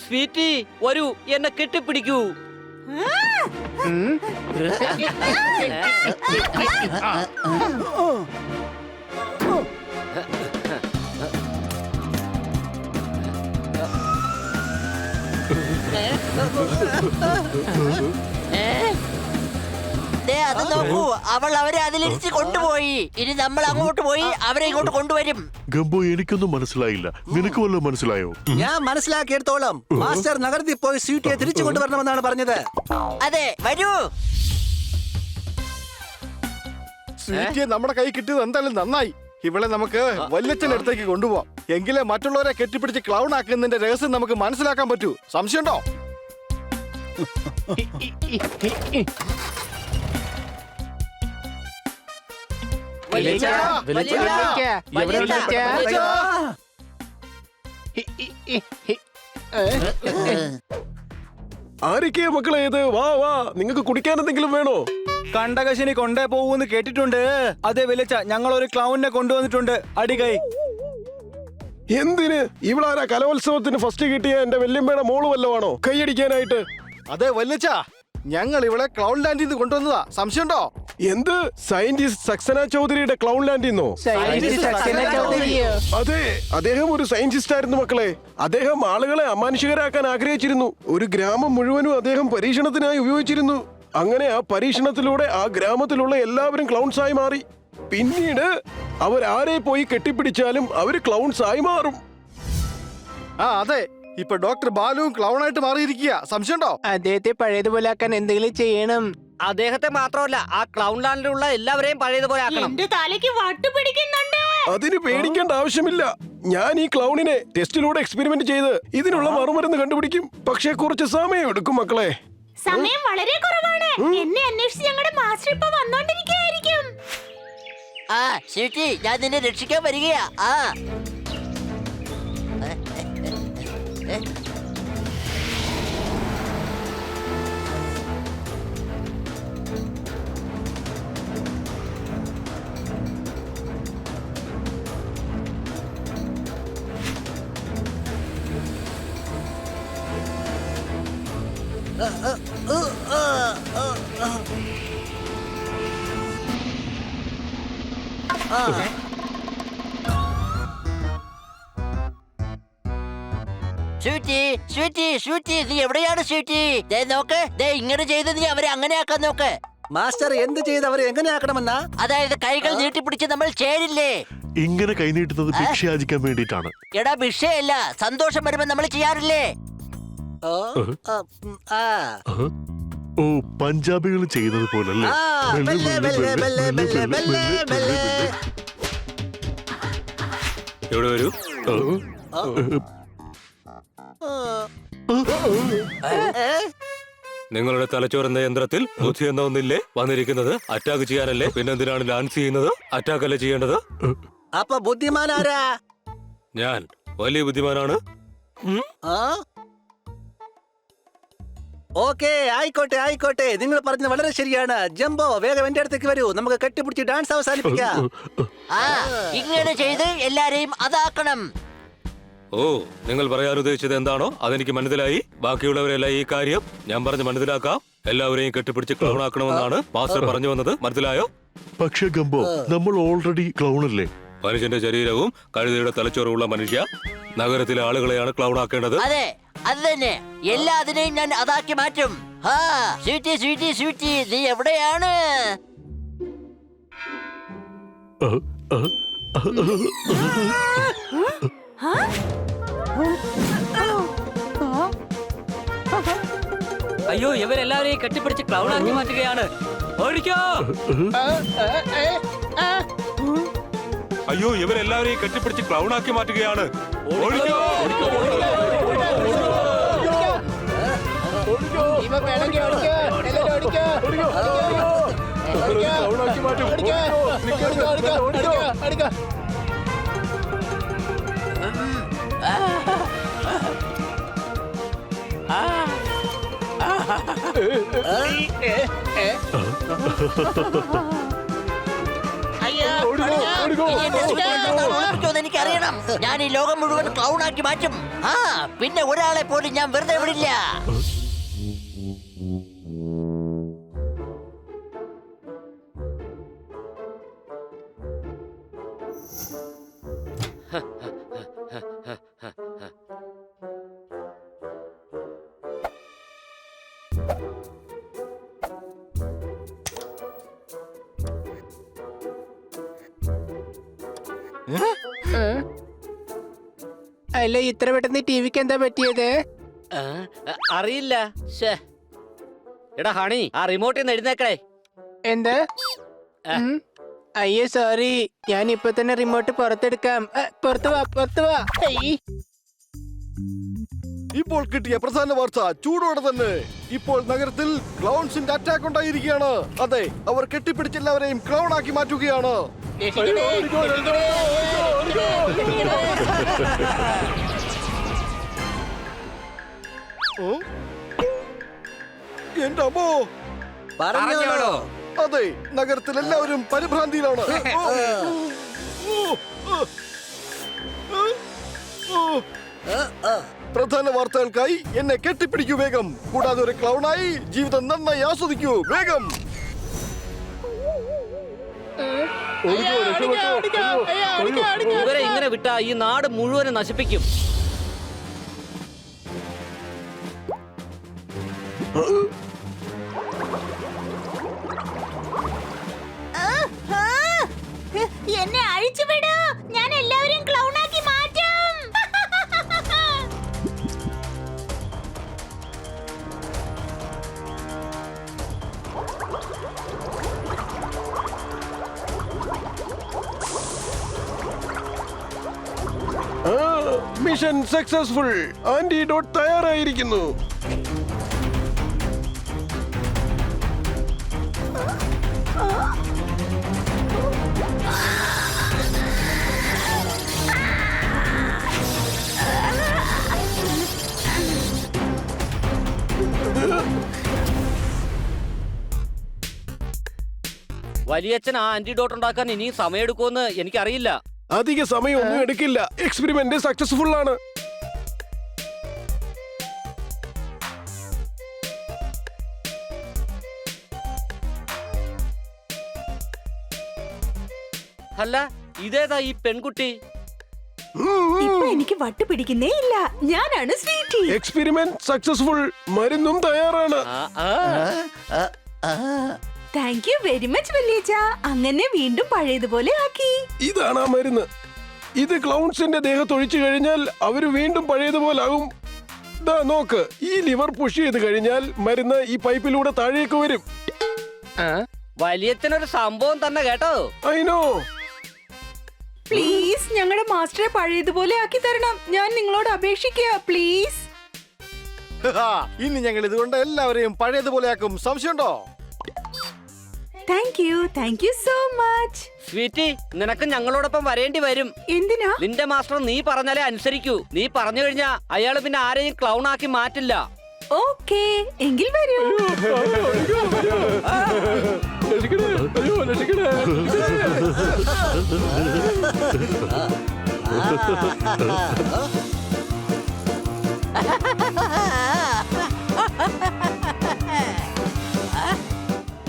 സ്വീറ്റി വരൂ, എന്നെ കെട്ടിപ്പിടിക്കൂ. അത് നോക്കൂ, അവൾ അവരെ അതിലിരിച്ച് കൊണ്ടുപോയി. ഇനി നമ്മൾ അങ്ങോട്ട് പോയി അവരെ ഇങ്ങോട്ട് കൊണ്ടുവരും. ഗംബോ, എനിക്കൊന്നും മനസ്സിലായില്ല. നിനക്ക് വല്ലതും മനസ്സിലായോ? ഞാൻ മനസ്സിലാക്കിയെടുത്തോളം മാസ്റ്റർ നഗരത്തിൽ പോയി സ്വീറ്റിയെ തിരിച്ചു കൊണ്ടുവരണമെന്നാണ് പറഞ്ഞത്. അതെ, വരൂ. സ്വീറ്റിയെ നമ്മുടെ കൈ കിട്ടിയത് എന്തായാലും നന്നായി. ഇവളെ നമുക്ക് വല്യച്ഛന്റെ അടുത്തേക്ക് കൊണ്ടുപോവാം. എങ്കിലേ മറ്റുള്ളവരെ കെട്ടിപ്പിടിച്ച് ക്ലൗൺ ആക്കുന്നതിന്റെ രഹസ്യം നമുക്ക് മനസ്സിലാക്കാൻ പറ്റൂ. സംശയമുണ്ടോ? ആരൊക്കെയാ മക്കളെ ഇത്? വാ വാ, നിങ്ങൾക്ക് കുടിക്കാൻ എന്തെങ്കിലും വേണോ? കണ്ടകശിനി കൊണ്ടേ പോവൂന്ന് കേട്ടിട്ടുണ്ട്. അതെ വിളിച്ച, ഞങ്ങൾ ഒരു ക്ലൗണിനെ കൊണ്ടുവന്നിട്ടുണ്ട്. അടികൈ. എന്തിന്? ഇവളാരാ കലോത്സവത്തിന് ഫസ്റ്റ് കിട്ടിയ എന്റെ വല്യമ്മയുടെ മോള് വല്ലതാണോ കൈയടിക്കാനായിട്ട്? അതെ വല്യച്ഛ, ഞങ്ങൾ ഇവളെ ക്ലൗൺ ലാൻഡിൽ നിന്ന് കൊണ്ടുവന്നതാ. സംശയമുണ്ടോ? എന്ത്? സയന്റിസ്റ്റ് സക്സന ചൗധരിയുടെ ക്ലൗൺ ലാൻഡിന്നോ? അതെ, അദ്ദേഹം ഒരു സയന്റിസ്റ്റ് ആയിരുന്നു മക്കളെ. അദ്ദേഹം ആളുകളെ അമാനുഷികരാക്കാൻ ആഗ്രഹിച്ചിരുന്നു. ഒരു ഗ്രാമം മുഴുവനും അദ്ദേഹം പരീക്ഷണത്തിനായി ഉപയോഗിച്ചിരുന്നു. അങ്ങനെ ആ പരീക്ഷണത്തിലൂടെ ആ ഗ്രാമത്തിലുള്ള എല്ലാവരും ക്ലൗൺസ് ആയി മാറി. പിന്നീട് അവരാരെ പോയി കെട്ടിപ്പിടിച്ചാലും അവര് ക്ലൗൺസ് ആയി മാറും. അതെ, ഇപ്പൊ ഡോക്ടർ ബാലുവും ക്ലൗണായിട്ട് മാറിയിരിക്കുക. സംശയമുണ്ടോ? അദ്ദേഹത്തെ പഴയതുപോലെ ആക്കാൻ എന്തെങ്കിലും ചെയ്യണം. അദ്ദേഹത്തെ മാത്രമല്ല, ആ ക്ലൗൺ ലാൻഡിലുള്ള എല്ലാവരെയും പഴയതുപോലെ ആക്കണം. എന്റെ തലയ്ക്ക് വട്ടു പിടിക്കുന്നുണ്ട്. അതിന് പേടിക്കേണ്ട ആവശ്യമില്ല. ഞാൻ ഈ ക്ലൗണിനെ ടെസ്റ്റിലൂടെ എക്സ്പെരിമെന്റ് ചെയ്ത് ഇതിനുള്ള മറുമരുന്ന് കണ്ടുപിടിക്കും. പക്ഷെ കുറച്ച് സമയം എടുക്കും മക്കളെ. സമയം വളരെ കുറവാണ്. എന്നെ അന്വേഷിച്ച് ഞങ്ങളുടെ മാസ്റ്റർ ഇപ്പൊ വന്നോണ്ടിരിക്കുകയായിരിക്കും. ആ സ്വീറ്റി, ഞാൻ നിന്നെ രക്ഷിക്കാൻ വരികയാ. ആ സ്വീറ്റി, സ്വീറ്റി, സ്വീറ്റി, നീ എവിടെയാണ് സ്വീറ്റി? ദേ നോക്ക്, ദേ ഇങ്ങനെ ചെയ്ത് നീ അവരെ അങ്ങനെ ആക്കാൻ നോക്ക്. മാസ്റ്റർ എന്ത് ചെയ്ത് അവരെ എങ്ങനെ ആക്കണമെന്നാ? അതായത് കൈകൾ നീട്ടിപ്പിടിച്ച് നമ്മൾ ചേരില്ലേ? ഇങ്ങനെ കൈനീട്ടുന്നത് ഭിക്ഷയാചിക്കാൻ വേണ്ടിയിട്ടാണ്. എടാ ഭിക്ഷയല്ല, സന്തോഷം വരുമ്പോ നമ്മൾ ചെയ്യാറില്ലേ? ഓ, ആ. ഓ, പഞ്ചാബികൾ ചെയ്യുന്നത് പോലല്ലേ? ആ, മെല്ലെ, മെല്ലെ, മെല്ലെ, മെല്ലെ, മെല്ലെ, മെല്ലെ. ഇവിടെ വരൂ. നിങ്ങളുടെ തലച്ചോറെന്ന യന്ത്രത്തിൽ ബുദ്ധി എന്ന ഒന്നില്ലേ വന്നിരിക്കുന്നത്? അറ്റാക്ക് ചെയ്യാനല്ലേ? പിന്നെന്തിനാണ് ഡാൻസ് ചെയ്യുന്നത്? അറ്റാക്ക് അല്ലേ ചെയ്യേണ്ടത്? അപ്പൊ ബുദ്ധിമാൻ ആരാ? ഞാൻ വലിയ ബുദ്ധിമാനാണ്. ഓക്കെ, ആയിക്കോട്ടെ ആയിക്കോട്ടെ, നിങ്ങൾ പറഞ്ഞത് വളരെ ശരിയാണ്. ജംബോ, വേഗം എന്റെ അടുത്തേക്ക് വരൂ, നമുക്ക് കെട്ടിപ്പിടിച്ച് ഡാൻസ് അവസാനിപ്പിക്കാം. ആ ഇങ്ങനെ ചെയ്ത് എല്ലാരെയും അതാക്കണം. ഓ, നിങ്ങൾ പറയാൻ ഉദ്ദേശിച്ചത് എന്താണോ അതെനിക്ക് മനസ്സിലായി. ബാക്കിയുള്ളവരെല്ലാം ഈ കാര്യം ഞാൻ പറഞ്ഞ് മനസ്സിലാക്കാം. എല്ലാവരെയും കെട്ടിപ്പിടിച്ച് ക്ലൗൺ ആക്കണമെന്നാണ് മാസ്റ്റർ പറഞ്ഞു വന്നത്. മനസ്സിലായോ? പക്ഷേ ഗംബോ, നമ്മൾ ഓൾറെഡി ക്ലൗൺ അല്ലേ? മനുഷ്യന്റെ ശരീരവും കഴുതയുടെ തലച്ചോറുമുള്ള മനുഷ്യ നഗരത്തിലെ ആളുകളെയാണ് ക്ലൗൺ ആക്കേണ്ടത്. അതെ, അത് തന്നെ. എല്ലാതിനെയും ഞാൻ അതാക്കി മാറ്റും. ആ സ്വീറ്റി, സ്വീറ്റി, സ്വീറ്റി, നീ എവിടെയാണ്? അയ്യോ, ഇവരെല്ലാവരെയും കെട്ടിപ്പിടിച്ച് ക്ലൗൺ ആക്കി മാറ്റുകയാണ്. ഓടിക്കോ! അയ്യോ, ഇവരെല്ലാവരെയും കെട്ടിപ്പിടിച്ച് ക്ലൗൺ ആക്കി മാറ്റുകയാണ്. ഓടിക്കോ! എനിക്കറിയണം. ഞാൻ ഈ ലോകം മുഴുവൻ ക്ലൗൺ ആക്കി മാറ്റും. ആ പിന്നെ ഒരാളെ പോലും ഞാൻ വെറുതെ വിടില്ല. അല്ല, ഇത്ര പെട്ടെന്ന് ടിവിക്ക് എന്താ പറ്റിയത്? അറിയില്ല. എടാ ഹണി, ആ റിമോട്ടിൽ നിന്ന് എഴുന്നേക്കടേ. എന്താ? അയ്യോ സോറി, ഞാൻ ഇപ്പൊ തന്നെ റിമോട്ട് പുറത്തെടുക്കാം. പുറത്തു വാ, പുറത്തു വാ. ഇപ്പോൾ കിട്ടിയ പ്രധാന വാർത്ത ചൂടോടെ തന്നെ. ഇപ്പോൾ നഗരത്തിൽ ക്ലൗൺസിന്റെ അറ്റാക്ക് ഉണ്ടായിരിക്കുകയാണ്. അതെ, അവർ കെട്ടിപ്പിടിച്ച് എല്ലാവരെയും ക്ലൗൺ ആക്കി മാറ്റുകയാണ്. എന്റെ അമ്മോ! പറഞ്ഞോളൂ. അതെ, നഗരത്തിൽ എല്ലാവരും പരിഭ്രാന്തിയിലാണ്. പ്രധാന വാർത്തകൾക്കായി എന്നെ കെട്ടിപ്പിടിക്കൂ വേഗം. കൂടാതെ ഒരു ക്ലൗണായി ജീവിതം നന്നായി ആസ്വദിക്കൂ വേഗം. ഇവരെ ഇങ്ങനെ വിട്ടാ ഈ നാട് മുഴുവനും നശിപ്പിക്കും. എന്നെ അഴിച്ചുവിടൂ, ഞാൻ എല്ലാവരെയും ക്ലൗൺ ആക്കി മാറ്റും. Mission successful. ആന്റിഡോട്ട് തയ്യാറായിരിക്കുന്നു. വലിയച്ഛൻ ആ ആന്റിഡോട്ട് ഉണ്ടാക്കാൻ ഇനിയും സമയമെടുക്കുമെന്ന് എനിക്കറിയില്ല. അധിക സമയമൊന്നും എടുക്കില്ല. എക്സ്പെരിമെന്റ് സക്സസ്ഫുൾ ആണ്. അല്ല, ഇതേതാ ഈ പെൺകുട്ടി? ഇപ്പൊ എനിക്ക് വട്ട് പിടിക്കുന്നേ ഇല്ല. ഞാനാണ് സ്വീറ്റി. Experiment successful. മരുന്നും തയ്യാറാണ്. താങ്ക് യു വെരി മച്ച് വല്യച്ഛ. അങ്ങനെ വീണ്ടും പഴയതുപോലെ ആക്കി. ഇതാണ് ആ മരുന്ന്. ഇത് ക്ലൗൺസിന്റെ ദേഹത്തൊഴിച്ചു കഴിഞ്ഞാൽ അവര് വീണ്ടും പഴയതുപോലെ ആകും. ദാ നോക്ക്, ഈ ലിവർ പുഷ് ചെയ്ത് കഴിഞ്ഞാൽ മരുന്ന് ഈ പൈപ്പിലൂടെ താഴേക്ക് വരും. വലിയച്ഛനൊരു സംഭവം തന്നെ കേട്ടോ. അയിനോ, പ്ലീസ് ഞങ്ങളുടെ മാസ്റ്ററെ പഴയതുപോലെ ആക്കി തരണം. ഞാൻ നിങ്ങളോട് അപേക്ഷിക്കുക, പ്ലീസ്. ഇനി ഞങ്ങൾ ഇതുകൊണ്ട് എല്ലാവരെയും പഴയതുപോലെ ആക്കും. സംശയമുണ്ടോ? Thank you so much. Sweetie, നിനക്ക് ഞങ്ങളോടൊപ്പം വരേണ്ടി വരും. എന്തിനാ? നിന്റെ മാസ്റ്റർ നീ പറഞ്ഞാലേ അനുസരിക്കൂ. നീ പറഞ്ഞു കഴിഞ്ഞാ അയാള് പിന്നെ ആരെയും ക്ലൗൺ ആക്കി മാറ്റില്ല. ഓക്കേ, എങ്കിൽ വരൂ.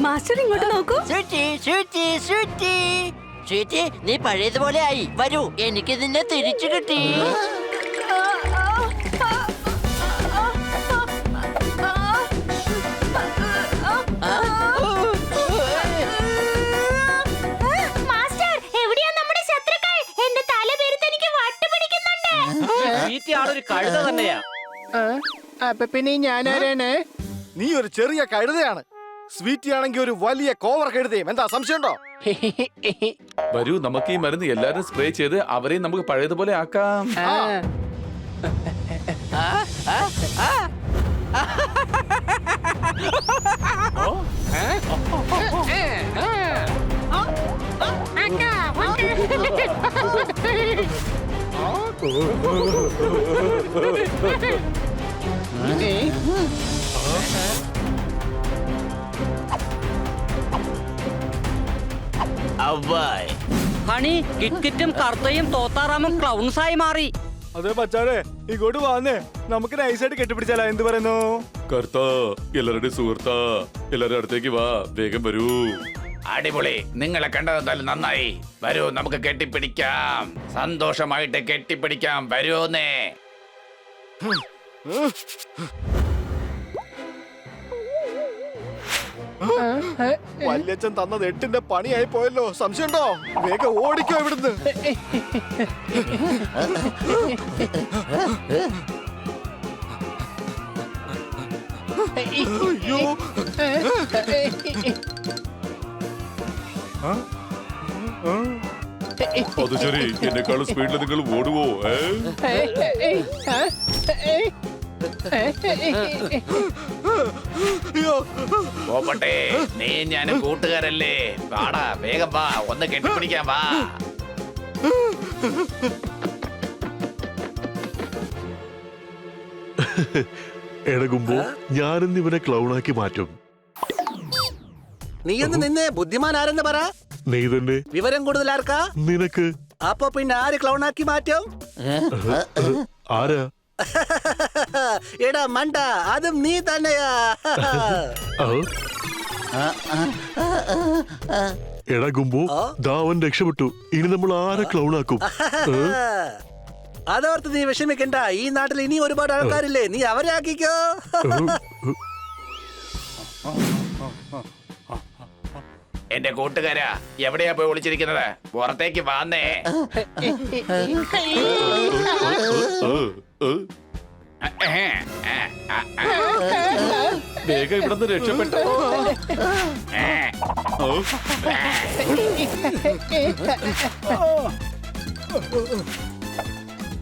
മാസ്റ്റർ ഇങ്ങോട്ട് നോക്കൂ. Sweety, sweety, sweety. സ്വീറ്റി, നീ പഴയതുപോലെ ആയി. വരൂ, എനിക്ക് നിന്നെ തിരിച്ചു കിട്ടി. മാസ്റ്റർ, എവിടെയാ നമ്മുടെ ശത്രുക്കൾ? എന്റെ തല പെരുത്ത് എനിക്ക് വട്ട് പിടിക്കുന്നുണ്ട്. സ്വീറ്റി ആളൊരു കഴുത തന്നെയാ. അപ്പൊ പിന്നെ ഞാനാരാണ്? നീ ഒരു ചെറിയ കഴുതയാണ്. സ്വീറ്റി ആണെങ്കിൽ ഒരു വലിയ കോവർ കഴുതയും. എന്താ സംശയമുണ്ടോ? വരൂ, നമുക്ക് ഈ മരുന്ന് എല്ലാരും സ്പ്രേ ചെയ്ത് അവരെയും നമുക്ക് പഴയതുപോലെ ആക്കാം. ഹണി, കിറ്റ്കിറ്റും കർത്തയും തോത്താറാമും ക്ലൗൺസായി മാറി. അതെ മച്ചാനെ, ഇങ്ങോട്ട് വന്നേ, നമുക്ക് നൈസായിട്ട് കെട്ടിപ്പിടിച്ചാലോ? എന്ത് പറയുന്നു? കർത്താ, എല്ലാവരുടെയും സുഹൃത്താ, എല്ലാവരും അടുത്തേക്ക് വാ, വേഗം വരൂ. അടിപൊളി, നിങ്ങളെ കണ്ടതെന്തായാലും നന്നായി. വരൂ, നമുക്ക് കെട്ടിപ്പിടിക്കാം. സന്തോഷമായിട്ട് കെട്ടിപ്പിടിക്കാം. വരൂന്നേ. വല്യച്ഛൻ തന്നത് 8ന്റെ പണിയായി പോയല്ലോ. സംശയമുണ്ടോ? വേഗം ഓടിക്കോ ഇവിടുന്ന്. അയ്യോ, അത് ശരി, എന്നെക്കാളും സ്പീഡിൽ നിങ്ങൾ ഓടുവോ? പോപ്പട്ടെ, നീ ഞാൻ കൂട്ടുകാരല്ലേ. വാടാ, വേഗം വാ, ഒന്ന് കെട്ടിപ്പിടിക്കാൻ വാ. ഇടകുമ്പോ ഞാനിന്ന് ഇവനെ ക്ലൗണാക്കി മാറ്റും. നീ ഒന്ന് നിന്നെ, ബുദ്ധിമാൻ ആരെന്ന് പറ. നീ തന്നെ. വിവരം കൂടുതൽ ആർക്കാ? നിനക്ക്. അപ്പൊ പിന്നെ ആര് ക്ലൗൺ ആക്കി മാറ്റും? ആരാ? എടാ മണ്ട, അതും നീ തന്നെയാ. എടാ ഗുംബോ, ദാവൻ രക്ഷപ്പെട്ടു. ഇനി നമ്മൾ ആരെ ക്ലൗണാക്കും? അതോർത്ത് നീ വിഷമിക്കണ്ട. ഈ നാട്ടിൽ ഇനി ഒരുപാട് ആൾക്കാരില്ലേ, നീ അവരെ ആക്കിക്കോ. എന്റെ കൂട്ടുകാരാ, എവിടെയാ പോയി ഒളിച്ചിരിക്കുന്നത്? പുറത്തേക്ക് വന്നേ. വേഗം ഇവിടെ നിന്ന് രക്ഷപ്പെട്ടോ.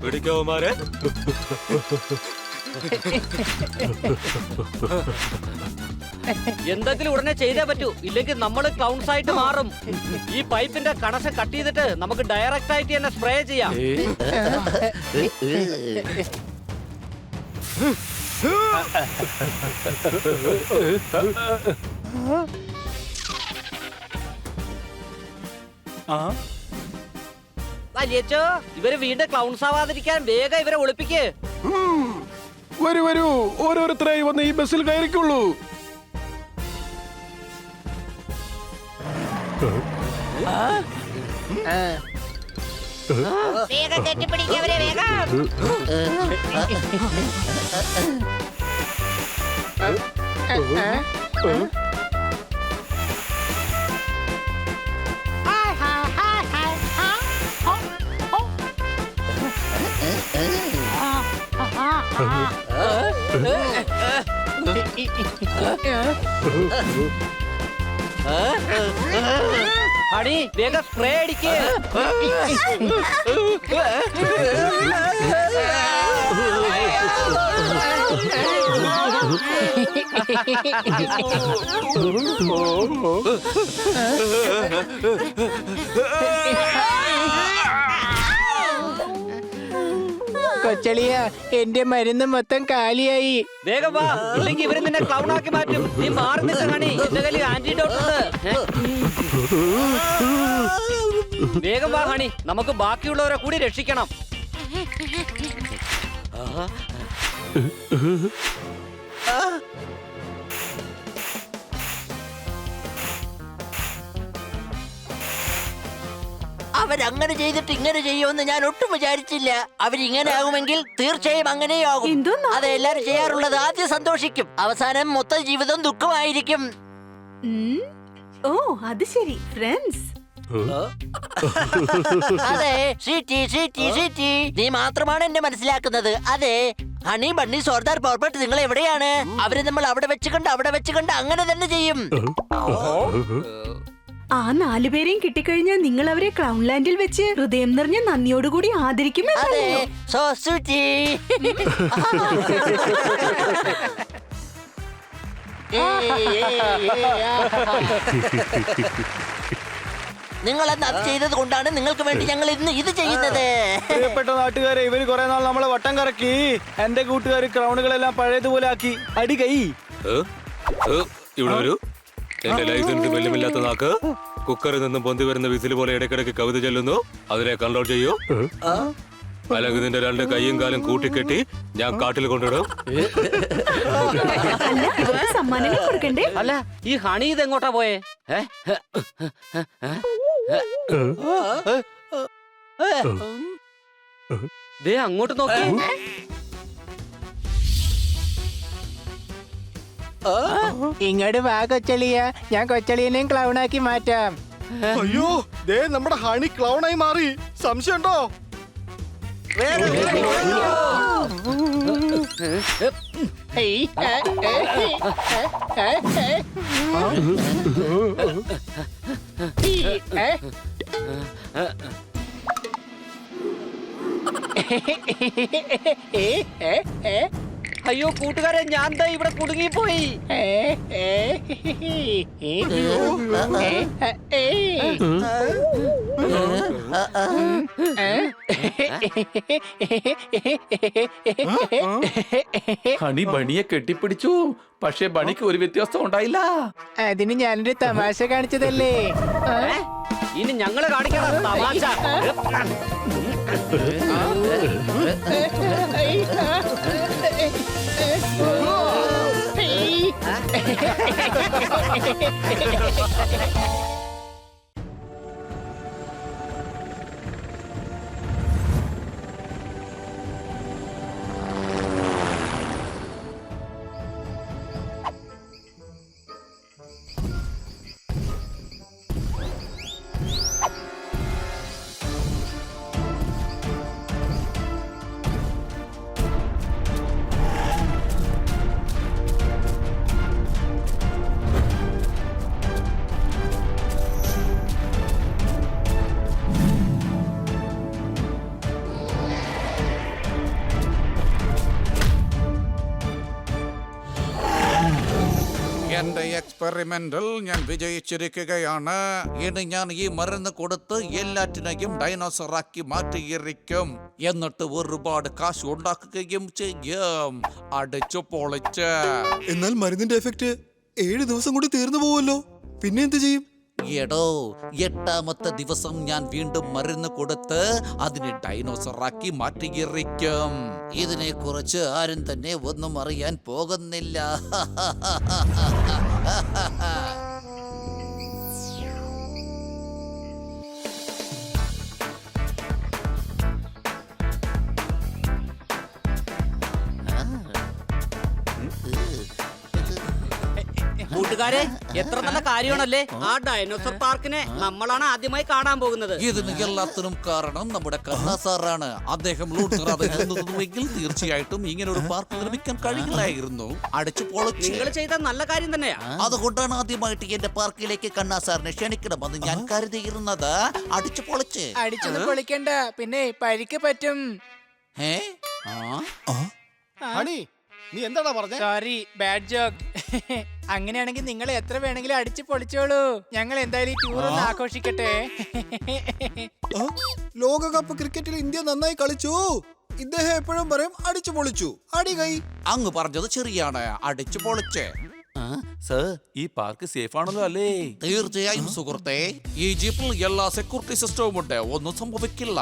പിടിക്കോമാരെ. എന്തെങ്കിലും ഉടനെ ചെയ്തേ പറ്റൂ, ഇല്ലെങ്കിൽ നമ്മൾ ക്ലൗൺസ് ആയിട്ട് മാറും. ഈ പൈപ്പിന്റെ കണക്ഷൻ കട്ട് ചെയ്തിട്ട് നമുക്ക് ഡയറക്റ്റ് ആയിട്ട് തന്നെ സ്പ്രേ ചെയ്യാം. വലിയച്ചോ ഇവര് വീണ്ടും ക്ലൗൺസ് ആവാതിരിക്കാൻ വേഗം ഇവരെ ഒളിപ്പിക്ക്. വരൂ വരൂ, ഓരോരുത്തരായി വന്ന് ഈ ബസ്സിൽ കയറിക്കുള്ളൂ. വേഗം കെട്ടിപ്പിടിക്കവരെ വേഗം. ഹണി വേഗം സ്പ്രേ അടിക്ക്. കൊച്ചളിയ, എന്റെ മരുന്ന് മൊത്തം കാലിയായി. വേഗം വാ, ഇല്ലെങ്കിൽ ഇവര് നിന്നെ ക്ലൗൺ ആക്കി മാറ്റും. നീ മാറി നിൽക്ക് ഹണി, എന്റെ കയ്യിൽ ആന്റിഡോട്ട് ഉണ്ട്. വേഗം വാ ഹണി, നമുക്ക് ബാക്കിയുള്ളവരെ കൂടി രക്ഷിക്കണം. അവരങ്ങനെ ചെയ്തിട്ട് ഇങ്ങനെ ചെയ്യുമെന്ന് ഞാൻ ഒട്ടും വിചാരിച്ചില്ല. അവരിങ്ങനെ ആകുമെങ്കിൽ തീർച്ചയായും അങ്ങനെയും ആകും. എന്തോന്നാ? അത് എല്ലാരും ചെയ്യാറുള്ളത്. ആദ്യം സന്തോഷിക്കും, അവസാനം മൊത്തം ജീവിതം ദുഃഖമായിരിക്കും. ഓ അത് ശരി, ഫ്രണ്ട്സ്. അതെ സ്വീറ്റി, സ്വീറ്റി, സ്വീറ്റി, നീ മാത്രമാണ് എന്നെ മനസ്സിലാക്കുന്നത്. അതെ ഹണി, ബണ്ണി, സർദാർ പോർബട്ട്, നിങ്ങൾ എവിടെയാണ്? അവരെ നമ്മൾ അവിടെ വെച്ച് കണ്ട് അങ്ങനെ തന്നെ ചെയ്യും. ആ 4 പേരെയും കിട്ടിക്കഴിഞ്ഞാൽ നിങ്ങൾ അവരെ ക്ലൗൺ ലാൻഡിൽ വെച്ച് ഹൃദയം നിറഞ്ഞ നന്ദിയോടുകൂടി ആദരിക്കുമെന്നോ? അതെ, സോ സ്വീറ്റി. നിങ്ങൾ അന്ന് അത് ചെയ്തത് കൊണ്ടാണ് നിങ്ങൾക്ക് വേണ്ടി ഞങ്ങൾ ഇന്ന് ഇത് ചെയ്യുന്നത്. പ്രിയപ്പെട്ട നാട്ടുകാരെ, ഇവര് കുറെ നാൾ നമ്മളെ വട്ടം കറക്കി. എന്റെ കൂട്ടുകാർ ക്രൗണുകളെല്ലാം പഴയതുപോലെ ആക്കി. അടി കൈ. ഇവിടെ വരൂ. എന്റെ ലൈസൻസ് ബെല്ലുമില്ലാത്ത നാക്ക് കുക്കറിൽ നിന്നും പൊന്തി വരുന്ന വിസിൽ പോലെ ഇടയ്ക്കിടയ്ക്ക് കവിത ചൊല്ലുന്നു. അതിനെ കൺട്രോൾ ചെയ്യൂ. അല്ലെങ്കിൽ നിന്റെ 2 കൈയും കാലും കൂട്ടിക്കെട്ടി ഞാൻ കാട്ടിൽ കൊണ്ടിടും. സമ്മാനങ്ങൾ കൊടുക്കണ്ടേ? അല്ല, ഈ ഹണി ഇത് എങ്ങോട്ടാ പോയേ? ദേ അങ്ങോട്ട് നോക്കി. ഇങ്ങോട്ട് വാ കൊച്ചളിയ, ഞാൻ കൊച്ചളിയനെയും ക്ലൗൺ ആക്കി മാറ്റാം. അയ്യോ, ദേ നമ്മുടെ ഹണി ക്ലൗണായി മാറി. സംശയമുണ്ടോ? അയ്യോ കൂട്ടുകാരെ, ഞാൻ ദാ ഇവിടെ കുടുങ്ങിപ്പോയി. ഹണി ബണിയെ കെട്ടിപ്പിടിച്ചു, പക്ഷെ ബണിക്ക് ഒരു വ്യത്യാസം ഉണ്ടായില്ല. അതിന് ഞാനൊരു തമാശ കാണിച്ചതല്ലേ. ഇനി ഞങ്ങള് കാണിക്കണം തമാശ. എന്റെ എക്സ്പെറിമെന്റിൽ ഞാൻ വിജയിച്ചിരിക്കുകയാണ്. ഇനി ഞാൻ ഈ മരുന്ന് കൊടുത്ത് എല്ലാറ്റിനെയും ഡൈനോസറാക്കി മാറ്റിയിരിക്കും. എന്നിട്ട് ഒരുപാട് കാശ് ഉണ്ടാക്കുകയും ചെയ്യും. അടിച്ചു പൊളിച്ച്. എന്നാൽ മരുന്നിന്റെ എഫക്റ്റ് 7 ദിവസം കൂടി തീർന്നു പോവല്ലോ. പിന്നെ എന്ത് ചെയ്യും? എടോ 8ാമത്തെ ദിവസം ഞാൻ വീണ്ടും മരുന്ന് കൊടുത്ത് അതിനെ ഡൈനോസറാക്കി മാറ്റിയിരിക്കും. ഇതിനെ കുറിച്ച് ആരും തന്നെ ഒന്നും അറിയാൻ പോകുന്നില്ല. കൂട്ടുകാരെ, എത്ര നല്ല കാര്യമാണല്ലേ. ആ ഡൈനോസർ പാർക്കിനെ നമ്മളാണ് ആദ്യമായി കാണാൻ പോകുന്നത്. ഇതിന് എല്ലാത്തിനും കാരണം നമ്മുടെ കണ്ണ സാറാണ്. അദ്ദേഹം ലൂട്ടറാതെ നിന്നുവെങ്കിൽ തീർച്ചയായിട്ടും ഇങ്ങനെ ഒരു പാർക്ക് നിർമ്മിക്കാൻ കഴിയില്ലായിരുന്നു. അടിച്ചു പൊളിച്ച് നിങ്ങൾ ചെയ്ത നല്ല കാര്യം തന്നെയാ. അതുകൊണ്ടാണ് ആദ്യമായിട്ട് എന്റെ പാർക്കിലേക്ക് കണ്ണാ സാറിനെ ക്ഷണിക്കണമെന്ന് ഞാൻ കരുതിയിരുന്നത്. അടിച്ചു പൊളിച്ച് അടിച്ചൊന്നും പൊളിക്കണ്ട, പിന്നെ പരിക്ക് പറ്റും. ഹണി, നീ എന്താടാ പറഞ്ഞേ? Sorry, bad joke. അങ്ങനെയാണെങ്കിൽ നിങ്ങൾ എത്ര വേണമെങ്കിലും അടിച്ചു പൊളിച്ചോളൂ. ഞങ്ങൾ എന്തായാലും ഈ ടൂർ ഒന്ന് ആഘോഷിക്കട്ടെ. ലോകകപ്പ് ക്രിക്കറ്റിൽ ഇന്ത്യ നന്നായി കളിച്ചു. ഇദ്ദേഹം എപ്പോഴും പറയും അടിച്ചു പൊളിച്ചു, അടി കൈ. അങ്ങ് പറഞ്ഞത് ശരിയാണ്, അടിച്ചു പൊളിച്ച്. സർ, ഈ പാർക്ക് സേഫ് ആണല്ലോ അല്ലേ? തീർച്ചയായും സുഹൃത്തെ, ഈ ജീപ്പിൽ എല്ലാ സെക്യൂരിറ്റി സിസ്റ്റവും ഉണ്ട്. ഒന്നും സംഭവിക്കില്ല.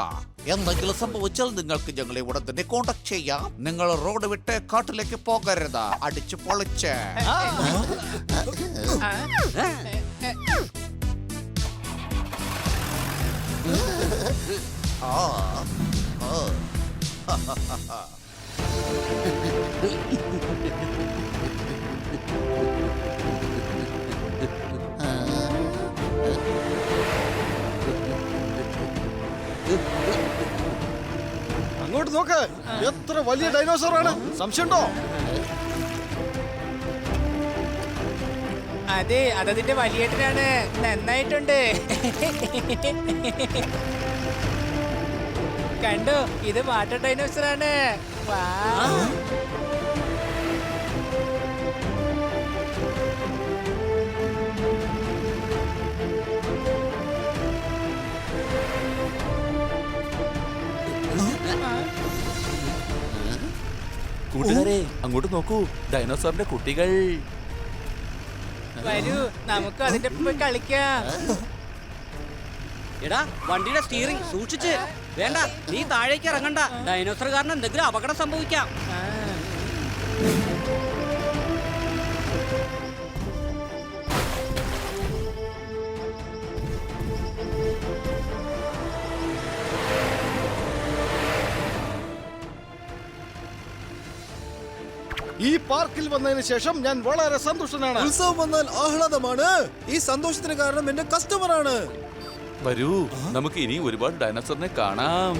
എന്തെങ്കിലും സംഭവിച്ചാൽ നിങ്ങൾക്ക് ഞങ്ങളെ ഉടൻ തന്നെ കോണ്ടാക്ട് ചെയ്യാം. നിങ്ങൾ റോഡ് വിട്ട് കാട്ടിലേക്ക് പോകരുത്. അടിച്ചു പൊളിച്ച്. അങ്ങോട്ട് നോക്ക്, എത്ര വലിയ ഡൈനോസർ ആണ്. സംശയമുണ്ടോ? അതെ, അതതിന്റെ വലിയേട്ടനാണ്. നന്നായിട്ടുണ്ട്. കണ്ടോ, ഇത് വാട്ടർ ഡൈനോസർ ആണ്. കൂട്ടുകാരെ, അങ്ങോട്ട് നോക്കൂ, ഡൈനോസറിന്റെ കുട്ടികൾ. വരൂ, നമുക്ക് അതിന്റെ ഒപ്പം പോയി കളിക്കാം. എടാ, വണ്ടിയുടെ സ്റ്റീറിംഗ് സൂക്ഷിച്ച്. വേണ്ട, നീ താഴേക്ക് ഇറങ്ങണ്ട. ഡൈനോസർ കാരണം എന്തെങ്കിലും അപകടം സംഭവിക്കാം. ഈ പാർക്കിൽ വന്നതിന് ശേഷം ഞാൻ വളരെ സന്തുഷ്ടനാണ്. ഉത്സവം വന്നാൽ ആഹ്ലാദമാണ്. ഈ സന്തോഷത്തിന് കാരണം എന്റെ കസ്റ്റമറാണ്. വരൂ, നമുക്ക് ഇനി ഒരുപാട് ഡൈനോസറിനെ കാണാം.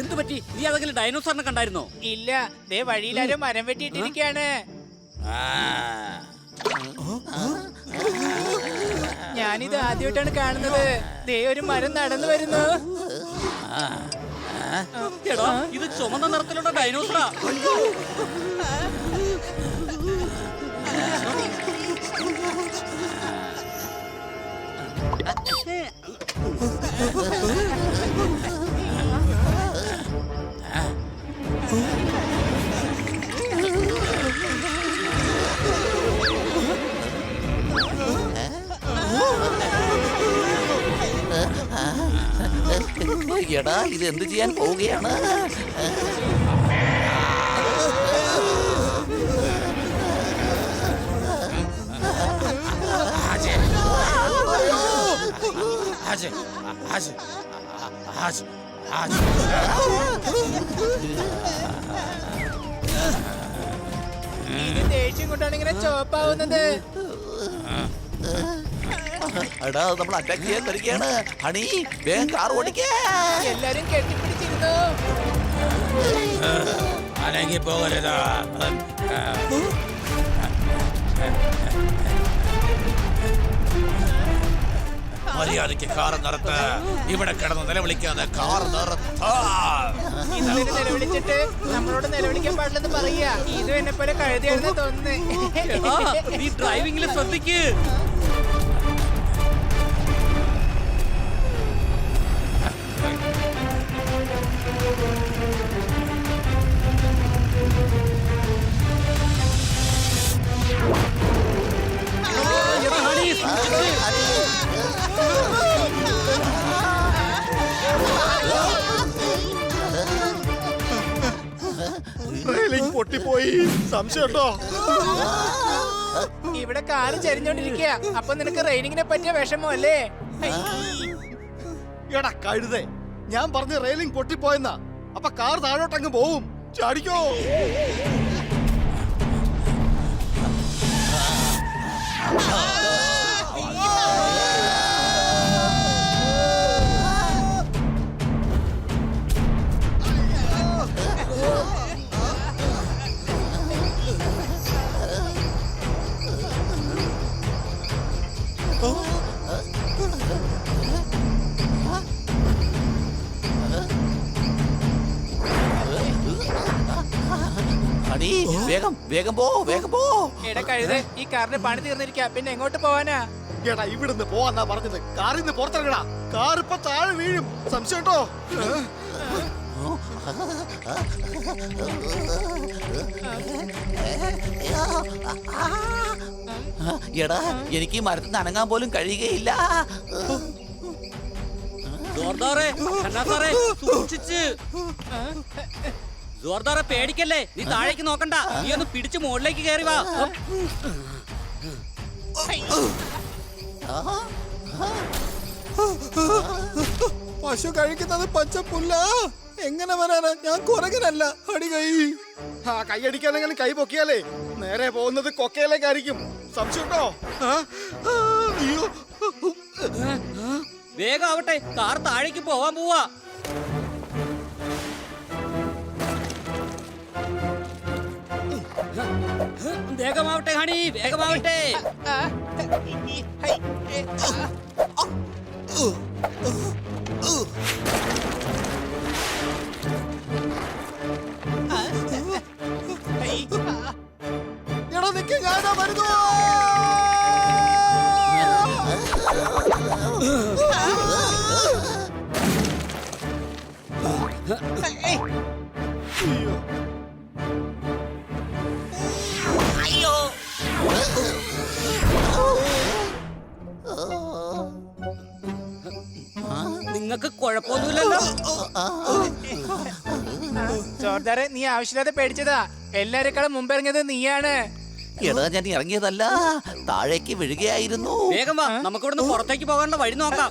എന്തു പറ്റി? നീ അതെങ്കിലും ഡൈനോസറിനെ കണ്ടായിരുന്നോ? ഇല്ല, ദേ വഴിയിലാരോ മരം വെട്ടിയിട്ടിരിക്കാണ്. ഞാനിത് ആദ്യമായിട്ടാണ് കാണുന്നത്. ദേ ഒരു മരം നടന്നു വരുന്നു. എടാ, ഇത് ചുമന്ന നിറത്തിലുള്ള ഡൈനോസറാ. എടാ, ഇത് എന്ത് ചെയ്യാൻ പോവുകയാണ്? ഇത് ദേഷ്യം കൊണ്ടാണ് ഇങ്ങനെ ചോപ്പാവുന്നത്. എടാ, നമ്മൾ അറ്റാക്ക് ചെയ്യാൻ വരികയാണ്. ഹണി, വേഗം കാർ ഓടിക്കേ. എല്ലാരും കെട്ടിപ്പിടിച്ചിരുന്നു. അനങ്ങി പോകരുത്. മര്യാദയ്ക്ക് കാർ നിർത്ത്. ഇവിടെ കിടന്ന് നിലവിളിക്കാതെ കാർ നിർത്ത. ഇന്നലെ നിലവിളിച്ചിട്ട് നമ്മളോട് നിലവിളിക്കാൻ പാടില്ലെന്ന് പറയാ. ഇതും എന്നെ പോലെ കഴുതിയാണെന്ന് തോന്നുന്നേ. നീ ഡ്രൈവിംഗിൽ ശ്രദ്ധിക്ക്. റെയിലിംഗ് പൊട്ടിപ്പോയി. സംശയമുണ്ടോ? ഇവിടെ കാറ് ചരിഞ്ഞോണ്ടിരിക്കുക. അപ്പൊ നിനക്ക് റെയിനിങ്ങിനെ പറ്റിയ വിഷമോ അല്ലേ? എടാ കഴുതേ, ഞാൻ പറഞ്ഞ റെയിലിംഗ് പൊട്ടിപ്പോയെന്നാ. അപ്പൊ കാർ താഴോട്ടങ്ങ് പോവും. ചാടിക്കോ. ഹണി, വേഗം വേഗം പോ, വേഗം പോ. എടാ കഴുത, ഈ കാറിന് പണി തീർന്നിരിക്കുക. പിന്നെ എങ്ങോട്ട് പോവാനാ? എടാ ഇവിടുന്ന് പോവാന്നാ പറഞ്ഞത്. കാറിൽ നിന്ന് പുറത്തിറങ്ങടാ. കാർ ഇപ്പൊ താഴെ വീഴും. സംശയമുണ്ടോ? എടാ, എനിക്ക് ഈ മരത്തിൽ നിന്ന് അനങ്ങാൻ പോലും കഴിയുകയില്ല. ജോർദാറെ, ഖന്നാസാറെ, സൂക്ഷിച്ച്. ജോർദാറെ പേടിക്കല്ലേ. നീ താഴേക്ക് നോക്കണ്ട. നീ ഒന്ന് പിടിച്ച് മുകളിലേക്ക് കയറി വാ. പശു കഴിക്കുന്നത് പച്ചപ്പുല്ല. എങ്ങനെ വരാനാ? ഞാൻ കുരങ്ങനല്ല. അടി കൈ. ആ കൈ അടിക്കാനെങ്കിലും കൈ പൊക്കിയാലേ നേരെ പോകുന്നത് കൊക്കയിലേക്കായിരിക്കും. സംശയമുണ്ടോ? അയ്യോ, വേഗം ആവട്ടെ, കാർ താഴേക്ക് പോവാൻ പോവാ. വേഗമാവട്ടെ ഹണി, വേഗമാവട്ടെ. എടാ നിക്ക്, ഞാനാ വരുന്നു. അയ്യോ. നിങ്ങൾക്ക് കുഴപ്പമൊന്നുമില്ലല്ലോ. ജോർദാറെ, നീ ആവശ്യമില്ലാതെ പേടിച്ചതാ. എല്ലാരെക്കാളും മുമ്പിറങ്ങിയത് നീയാണ്. എടാ, ഞാൻ ഇറങ്ങിയതല്ല, താഴേക്ക് വീഴുകയായിരുന്നു. വേഗം വാ, നമുക്ക് ഇവിടുന്ന് പുറത്തേക്ക് പോകാനുള്ള വഴി നോക്കാം.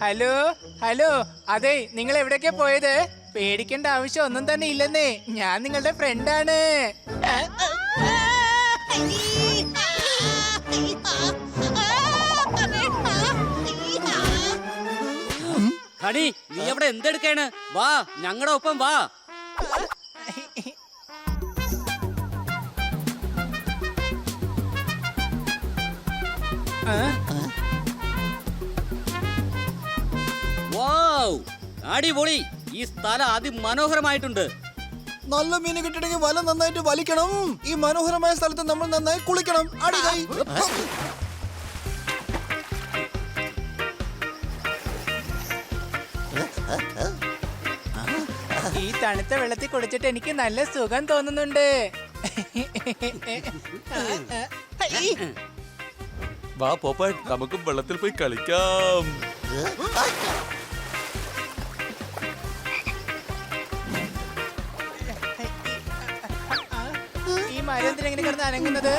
ഹലോ ഹലോ, അതെ, നിങ്ങൾ എവിടേക്കാ പോയത്? പേടിക്കേണ്ട ആവശ്യം ഒന്നും തന്നെ ഇല്ലെന്നേ. ഞാൻ നിങ്ങളുടെ ഫ്രണ്ടാണ്. ഹണി, നീ അവിടെ എന്തെടുക്കാണ്? വാ, ഞങ്ങളുടെ ഒപ്പം വാ. വൗ, അടിപൊളി. ഈ സ്ഥലം അതിമനോഹരമായിട്ടുണ്ട്. നല്ല മീൻ കിട്ടണമെങ്കിൽ വല നന്നായിട്ട് വലിക്കണം. ഈ മനോഹരമായ സ്ഥലത്ത് നമ്മൾ നന്നായി കുളിക്കണം. അടി കൈ. ഈ തണുത്ത വെള്ളത്തിൽ കുളിച്ചിട്ട് എനിക്ക് നല്ല സുഖം തോന്നുന്നുണ്ട്. വാ പോപ്പൻ, നമുക്ക് വെള്ളത്തിൽ പോയി കളിക്കാം. ഈ മരം എന്തിനെങ്ങനെ കിടന്ന് അനങ്ങുന്നത്?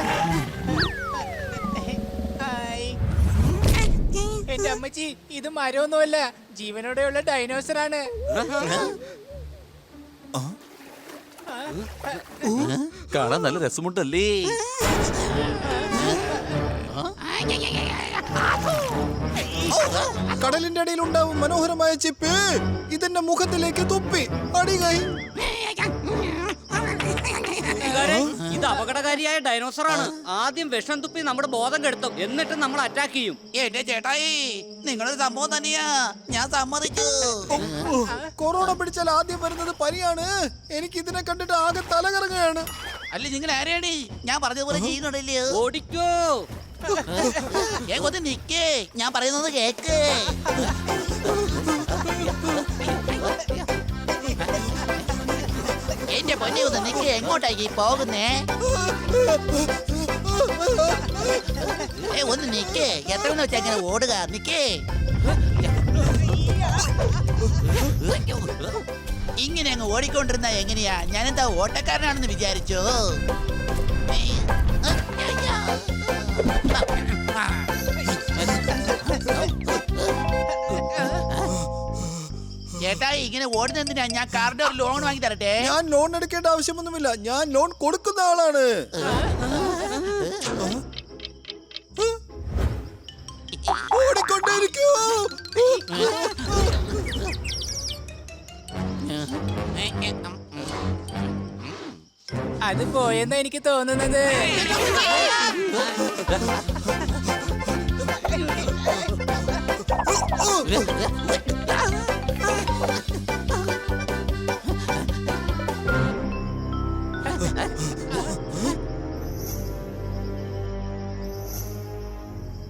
എന്റെ അമ്മച്ചി, ഇത് മരമൊന്നുമല്ല, ജീവനോടെയുള്ള ഡൈനോസർ ആണ്. കാണാൻ നല്ല രസമുണ്ടല്ലേ? കടലിന്റെ അടിയിൽ ഉണ്ടാവും മനോഹരമായ ചിപ്പ് ഇതെന്റെ മുഖത്തിലേക്ക് തുപ്പി അടികൈ. ഇത് അപകടകാരിയായ ഡൈനോസർ ആണ്. ആദ്യം വിഷം തുപ്പി നമ്മുടെ ബോധം കെടുത്തും, എന്നിട്ട് നമ്മൾ അറ്റാക്ക് ചെയ്യും. എന്റെ ചേട്ടായി നിങ്ങളൊരു സംഭവം തന്നെയാ, ഞാൻ സമ്മതിച്ചു. കൊറോണ പിടിച്ചാൽ ആദ്യം വരുന്നത് പനിയാണ്. എനിക്ക് ഇതിനെ കണ്ടിട്ട് ആകെ തലകറങ്ങുകയാണ്. അല്ല നിങ്ങൾ ആരെയാണ്? ഞാൻ പറഞ്ഞതുപോലെ ചെയ്യുന്നുണ്ടല്ലോ. ഓടിക്കോ. ഒന്ന് നിക്കേ, ഞാൻ പറയുന്നത് കേക്ക്. എന്റെ പൊന്നെ ഒന്ന് നിക്ക്, എങ്ങോട്ടേക്ക് പോകുന്നേ? ഒന്ന് നിക്കേ, എത്രയെന്ന് വെച്ചാ ഇങ്ങനെ ഓടുക, നിക്കേ. ഇങ്ങനെ അങ്ങ് ഓടിക്കൊണ്ടിരുന്ന എങ്ങനെയാ? ഞാനെന്താ ഓട്ടക്കാരനാണെന്ന് വിചാരിച്ചോ? ചേട്ടാ ഇങ്ങനെ ഓടുന്നെന്തിനാ? ഞാൻ കാറിന്റെ ഒരു ലോൺ വാങ്ങി തരട്ടെ. ഞാൻ ലോൺ എടുക്കേണ്ട ആവശ്യമൊന്നുമില്ല, ഞാൻ ലോൺ കൊടുക്കുന്ന ആളാണ്. ഓടിക്കൊണ്ടേയിരിക്കൂ. അത് പോയെന്നാ എനിക്ക് തോന്നുന്നത്.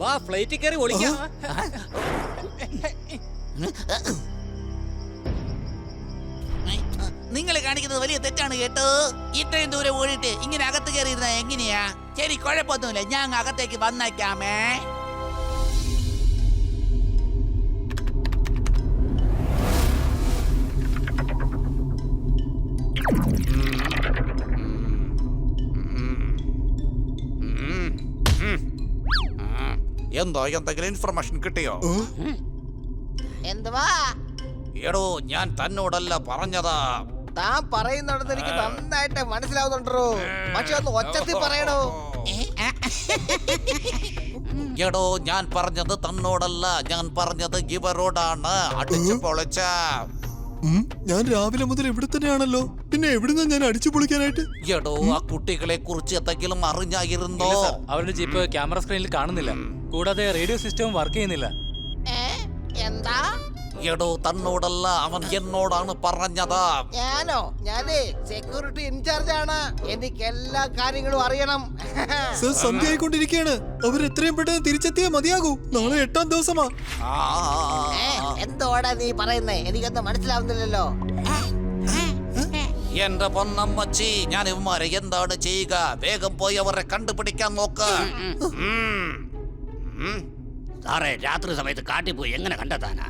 വാ, ഫ്ലൈറ്റിൽ കയറി ഒളിക്കാം. നിങ്ങൾ കാണിക്കുന്നത് വലിയ തെറ്റാണ് കേട്ടോ. ഇത്രയും ദൂരം ഓടിയിട്ട് ഇങ്ങനെ അകത്ത് കയറിയിരുന്ന എങ്ങനെയാ? ശരി, കുഴപ്പമൊന്നുമില്ല, ഞാൻ അകത്തേക്ക് വന്നേക്കാമേ. എന്തോ എന്തെങ്കിലും ഇൻഫർമേഷൻ കിട്ടിയോ? എന്തുവാ? എടോ, ഞാൻ തന്നോടല്ല പറഞ്ഞതാ. താൻ പറയുന്നിടത്ത് എനിക്ക് നന്നായിട്ട് മനസ്സിലാവുന്നുണ്ടോ, പക്ഷെ ഒന്ന് ഒച്ചത്തിൽ പറയണോ. എടോ, ഞാൻ പറഞ്ഞത് തന്നോടല്ല, ഞാൻ പറഞ്ഞത് ഇവരോടാണ്. അടിച്ചു പൊളിച്ച. ഞാൻ രാവിലെ മുതൽ ഇവിടെ തന്നെയാണല്ലോ, പിന്നെ എവിടുന്ന ഞാൻ അടിച്ചു പൊളിക്കാനായിട്ട്? എടോ, ആ കുട്ടികളെ കുറിച്ച് എന്തെങ്കിലും അറിഞ്ഞായിരുന്നോ? അവരുടെ ജീപ്പ് ക്യാമറ സ്ക്രീനിൽ കാണുന്നില്ല, കൂടാതെ റേഡിയോ സിസ്റ്റവും വർക്ക് ചെയ്യുന്നില്ല. എന്താ? എടോ, തന്നോടല്ല, അവൻ എന്നോടാണ് പറഞ്ഞത്. ഞാനേ സെക്യൂരിറ്റി ഇൻചാർജ് ആണ്, എനിക്ക് എല്ലാ കാര്യങ്ങളും അറിയണം. സർ, സന്ധ്യ ആയിക്കൊണ്ടിരിക്കുകയാണ്. അവർ എത്രയും പെട്ടെന്ന് തിരിച്ചെത്തിയാ മതിയാകൂ. നാളെ 8ാം ദിവസമാ. എന്തോടാ നീ പറയുന്നേ? എനിക്കൊന്നും മനസ്സിലാവുന്നില്ലല്ലോ. എന്റെ പൊന്നമ്മച്ചി, ഞാൻ ഇവന്മാരെ എന്താണ് ചെയ്യുക? വേഗം പോയി അവരെ കണ്ടുപിടിക്കാൻ നോക്ക്. സാറേ, രാത്രി സമയത്ത് കാട്ടിൽ പോയി എങ്ങനെ കണ്ടെത്താനാ?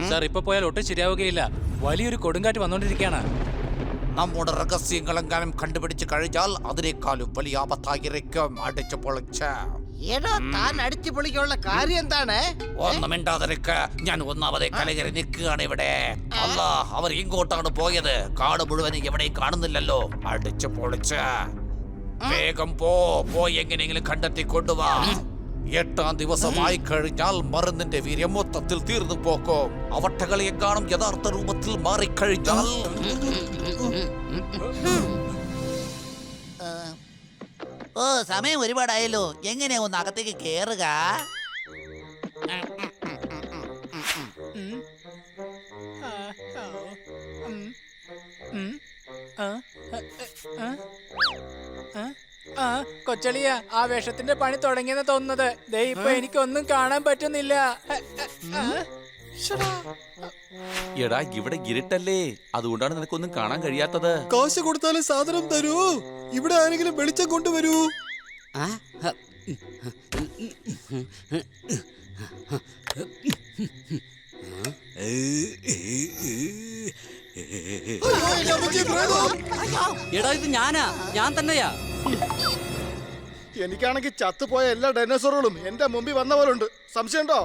സാർ, ഇപ്പൊ പോയാൽ ഒട്ടും ശരിയാവുകയില്ല. വലിയൊരു കൊടുങ്കാറ്റ് വന്നോണ്ടിരിക്കുകയാണ്. നമ്മുടെ രഹസ്യങ്ങളെങ്ങാനും കണ്ടുപിടിച്ച് കഴിഞ്ഞാൽ അതിനേക്കാളും വലിയ ആപത്തായിരിക്കും. അടിച്ചു പൊളിച്ച. എടോ, താൻ അടിച്ചു പൊളിക്കാനുള്ള കാര്യം എന്താണ്? ഒന്നും മിണ്ടാതിരിക്ക്, ഞാൻ ഒന്നാമതേ കലകരി നിൽക്കുകയാണ് ഇവിടെ. അല്ല, അവർ ഇങ്ങോട്ടാണ് പോയത്. കാട് മുഴുവൻ എവിടെയും കാണുന്നില്ലല്ലോ. അടിച്ചു പൊളിച്ച. വേഗം പോയി എങ്ങനെയെങ്കിലും കണ്ടെത്തി കൊണ്ടുവാ. 8ാം ദിവസമായി കഴിഞ്ഞാൽ മരുന്നിന്റെ വീര്യം മൊത്തത്തിൽ തീർന്നു പോക്കും. അവട്ടകളെ എങ്ങാനും യഥാർത്ഥ രൂപത്തിൽ മാറിക്കഴിഞ്ഞാൽ സമയം ഒരുപാടായല്ലോ. എങ്ങനെയാ ഒന്ന് അകത്തേക്ക് കേറുക? കൊച്ചളിയ, ആ വേഷത്തിന്റെ പണി തുടങ്ങിയെന്ന് തോന്നുന്നത്. ദേ ഇപ്പൊ എനിക്കൊന്നും കാണാൻ പറ്റുന്നില്ല. എടാ, ഇവിടെ ഇരുട്ടല്ലേ, അതുകൊണ്ടാണ് നിനക്കൊന്നും കാണാൻ കഴിയാത്തത്. കാശ് കൊടുത്താലും സാധനം തരൂ. ഇവിടെ ആരെങ്കിലും വെളിച്ചം കൊണ്ടുവരൂ. എടാ, ഇത് ഞാൻ തന്നെയാ. എനിക്കാണെങ്കിൽ ചത്തുപോയ എല്ലാ ഡൈനോസറുകളും എന്റെ മുമ്പിൽ വന്ന പോലുണ്ട്. സംശയമുണ്ടോ?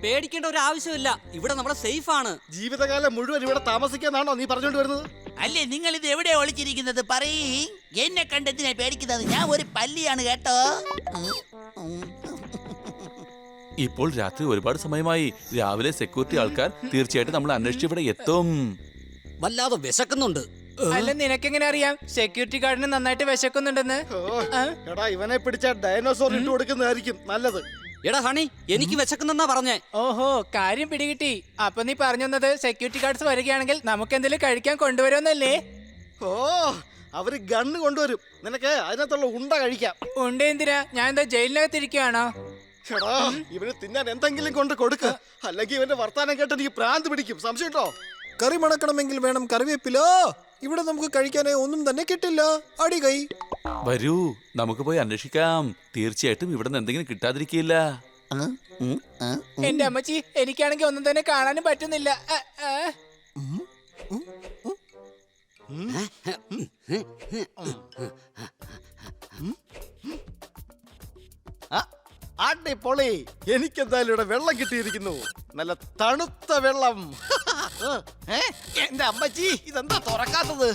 പേടിക്കേണ്ട ഒരു ആവശ്യമില്ല, ഇവിടെ നമ്മുടെ സേഫ് ആണ്. ജീവിതകാലം മുഴുവൻ ഇവിടെ താമസിക്കാന്നാണോ നീ പറഞ്ഞോണ്ട് വരുന്നത്? അല്ലേ, നിങ്ങൾ ഇത് എവിടെയാ ഒളിച്ചിരിക്കുന്നത്? പറയ്. എന്നെ കണ്ടെത്തിനെ പേടിക്കുന്നത്? ഞാൻ ഒരു പല്ലിയാണ് കേട്ടോ. ഇപ്പോൾ രാത്രി ഒരുപാട് സമയമായി. രാവിലെ സെക്യൂരിറ്റി ആൾക്കാർ തീർച്ചയായിട്ടും നമ്മൾ അന്വേഷിച്ച് ഇവിടെ എത്തും. വല്ലാതെ വിശക്കുന്നുണ്ട്. അല്ല നിനക്കെങ്ങനെ അറിയാം സെക്യൂരിറ്റി ഗാർഡിന് നന്നായിട്ട് വിശക്കുന്നുണ്ടെന്ന്? എടാ ഇവനെ പിടിച്ച ഡൈനോസോർ ഇട്ട് കൊടുക്കുന്നതായിരിക്കും നല്ലത്. എടാ ഹണി, എനിക്ക് വിശക്കുന്നെന്നാ പറഞ്ഞേ. ഓഹോ, കാര്യം പിടികിട്ടി. അപ്പൊ നീ പറഞ്ഞു തന്നത് സെക്യൂരിറ്റി ഗാർഡ്സ് വരികയാണെങ്കിൽ നമുക്ക് എന്തെങ്കിലും കഴിക്കാൻ കൊണ്ടുവരുമെന്നല്ലേ? ഓ, അവര് ഗണ്ണ് കൊണ്ടുവരും. നിനക്ക് അതിനകത്തുള്ള ഉണ്ട കഴിക്കാം. ഉണ്ട് എന്തിനാ? ഞാൻ എന്താ ജയിലിനകത്ത് ഇരിക്കുകയാണോ? എടാ ഇവന് തിന്നാൻ എന്തെങ്കിലും കൊണ്ട് കൊടുക്ക, അല്ലെങ്കിൽ ഇവന്റെ വർത്താനം കേട്ട് എനിക്ക് പ്രാന്ത് പിടിക്കും. സംശയം കേട്ടോ. കറി മണക്കണമെങ്കിൽ വേണം കറിവേപ്പില. ഇവിടെ നമുക്ക് കഴിക്കാനായി ഒന്നും തന്നെ കിട്ടില്ല. അടി കൈ. വരൂ, നമുക്ക് പോയി അന്വേഷിക്കാം. തീർച്ചയായിട്ടും ഇവിടെ നിന്ന് എന്തെങ്കിലും കിട്ടാതിരിക്കില്ല. എന്റെ അമ്മച്ചി, എനിക്കാണെങ്കിൽ ഒന്നും തന്നെ കാണാനും പറ്റുന്നില്ല. അടിപൊളി. എനിക്കെന്തായാലും ഇവിടെ വെള്ളം കിട്ടിയിരിക്കുന്നു. നല്ല തണുത്ത വെള്ളം. എന്റെ അമ്മച്ചി, ഇതെന്താ തുറക്കാത്തത്?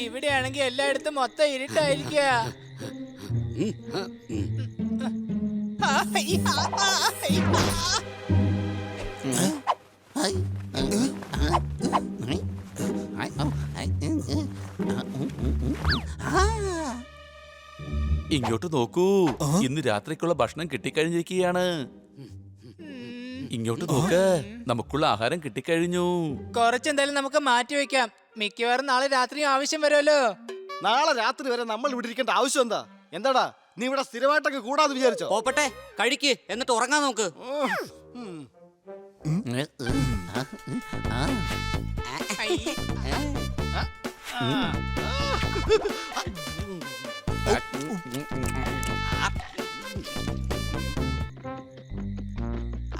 ഇവിടെയാണെങ്കിൽ എല്ലായിടത്തും മൊത്തം ഇരുട്ടായിരിക്കുക. ഇങ്ങോട്ട് നോക്കൂ, ഇന്ന് രാത്രിക്കുള്ള ഭക്ഷണം കിട്ടിക്കഴിഞ്ഞിരിക്കുകയാണ്. ഇങ്ങോട്ട് നോക്ക്, നമുക്കുള്ള ആഹാരം കിട്ടിക്കഴിഞ്ഞു. കുറച്ചെന്തായാലും നമുക്ക് മാറ്റി വെക്കാം. മിക്കവാറും നാളെ രാത്രിയും ആവശ്യം വരുമല്ലോ. നാളെ രാത്രി വരെ നമ്മൾ ഇവിടെ ഇരിക്കേണ്ട ആവശ്യം എന്താ? എന്താടാ നീ ഇവിടെ സ്ഥിരമായിട്ടൊക്കെ കൂടാതെ വിചാരിച്ചോ? പോപ്പട്ടെ, കഴിക്ക്, എന്നിട്ട് ഉറങ്ങാൻ നോക്ക്.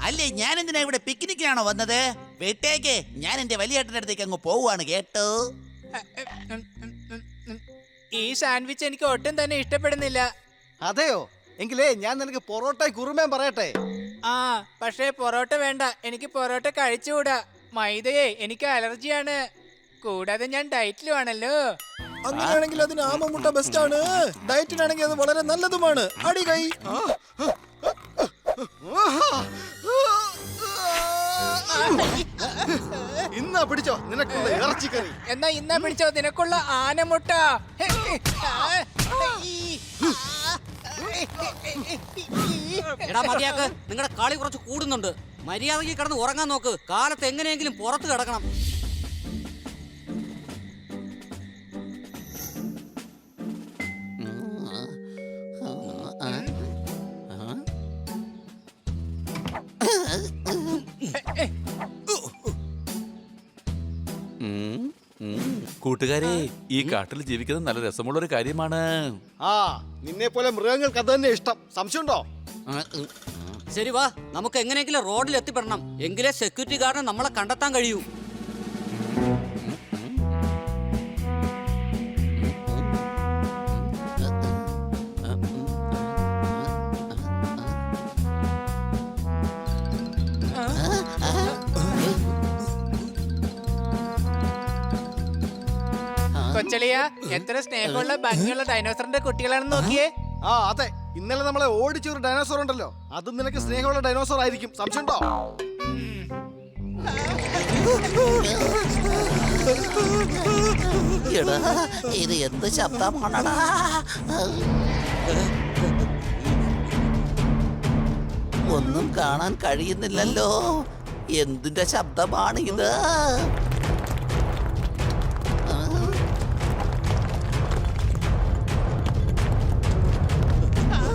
അല്ലേ, ഞാൻ എന്തിനാ ഇവിടെ പിക്നിക്കിനാണോ വന്നത്? വീട്ടേക്ക് ഞാൻ എന്റെ വലിയേട്ടന്റെ അടുത്തേക്ക് അങ്ങ് പോവാണ് കേട്ടോ. ഈ സാൻഡ്വിച്ച് എനിക്ക് ഒട്ടും തന്നെ ഇഷ്ടപ്പെടുന്നില്ല. അതെയോ? എങ്കിലേ ഞാൻ നിനക്ക് പൊറോട്ട കുറുമേൻ പറയട്ടെ. ആ, പക്ഷേ പൊറോട്ട വേണ്ട. എനിക്ക് പൊറോട്ട കഴിച്ചുകൂടാ. മൈദയെ എനിക്ക് അലർജിയാണ്. കൂടാതെ ഞാൻ ഡയറ്റിലും ആണല്ലോ. അങ്ങനെയാണെങ്കിൽ അതിന് ആമമുട്ട ബെസ്റ്റ് ആണ്. ഡയറ്റിനാണെങ്കിൽ അത് വളരെ നല്ലതുമാണ്. അടി കൈ. ഇന്നാ പിടിച്ചോ നിനക്കുള്ള ഇറച്ചിക്കറി. എന്നാ ഇന്നാ പിടിച്ചോ നിനക്കുള്ള ആനമുട്ട. എടാ മതിയാക്ക്, നിങ്ങളുടെ കളി കുറച്ച് കൂടുന്നുണ്ട്. മര്യാദയ്ക്ക് കിടന്ന് ഉറങ്ങാൻ നോക്ക്. കാലത്ത് എങ്ങനെയെങ്കിലും പുറത്ത് കിടക്കണം. കൂട്ടുകാരെ, ഈ കാട്ടിൽ ജീവിക്കുന്നത് നല്ല രസമുള്ള ഒരു കാര്യമാണ്. ആ, നിന്നെ പോലെ മൃഗങ്ങൾക്ക് അത് തന്നെ ഇഷ്ടം. സംശയമുണ്ടോ? ശരി വാ, നമുക്ക് എങ്ങനെയെങ്കിലും റോഡിൽ എത്തിപ്പെടണം. എങ്കിലേ സെക്യൂരിറ്റി ഗാർഡിന് നമ്മളെ കണ്ടെത്താൻ കഴിയൂ. കൊച്ചളിയ, എത്ര സ്നേഹമുള്ള ഭംഗിയുള്ള ഡൈനോസറിന്റെ കുട്ടികളാണെന്ന് നോക്കിയേ. ആ അതെ, ഇന്നലെ നമ്മളെ ഓടിച്ച ഒരു ഡൈനോസോർ ഉണ്ടല്ലോ, അതും നിനക്ക് സ്നേഹമുള്ള ഡൈനോസോർ ആയിരിക്കും. സംശയമുണ്ടോ? എടാ, ഇത് എന്ത് ശബ്ദമാണടാ? ഒന്നും കാണാൻ കഴിയുന്നില്ലല്ലോ. എന്തിന്റെ ശബ്ദമാണ് ഇത്?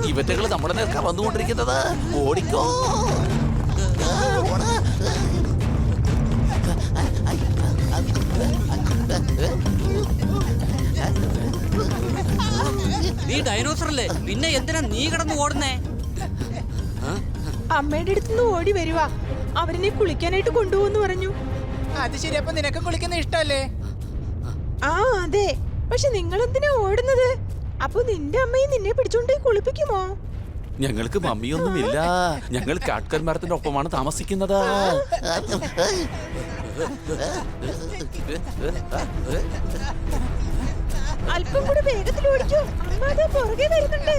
ഇവറ്റകൾ നമ്മുടെ നേർക്കാ വന്നുകൊണ്ടിരിക്കുന്നത്. ഓടിക്കോ. നീ ഡൈനോസറല്ലേ, പിന്നെ എന്തിനാ നീ കിടന്ന് ഓടുന്നേ? അമ്മയുടെ അടുത്തുനിന്ന് ഓടി വരുവാ. അവരെന്നെ കുളിക്കാനായിട്ട് കൊണ്ടുപോകുന്നു പറഞ്ഞു. അത് ശരി, അപ്പൊ നിനക്ക് കുളിക്കുന്ന ഇഷ്ടല്ലേ? ആ അതെ, പക്ഷെ നിങ്ങൾ എന്തിനാ ഓടുന്നത്? അപ്പൊ നിന്റെ അമ്മയും നിന്നെ പിടിച്ചോണ്ട് കുളിപ്പിക്കുമോ? ഞങ്ങൾക്ക് മമ്മിയൊന്നുമില്ല. ഞങ്ങൾ കാട്ട്കന്മാരത്തിന്റെ ഒപ്പമാണ് താമസിക്കുന്നത്. അല്പം കൂടെ വേഗത്തിൽ ഓടിക്കോ. അമ്മ അതാ പുറകെ വരുന്നുണ്ട്.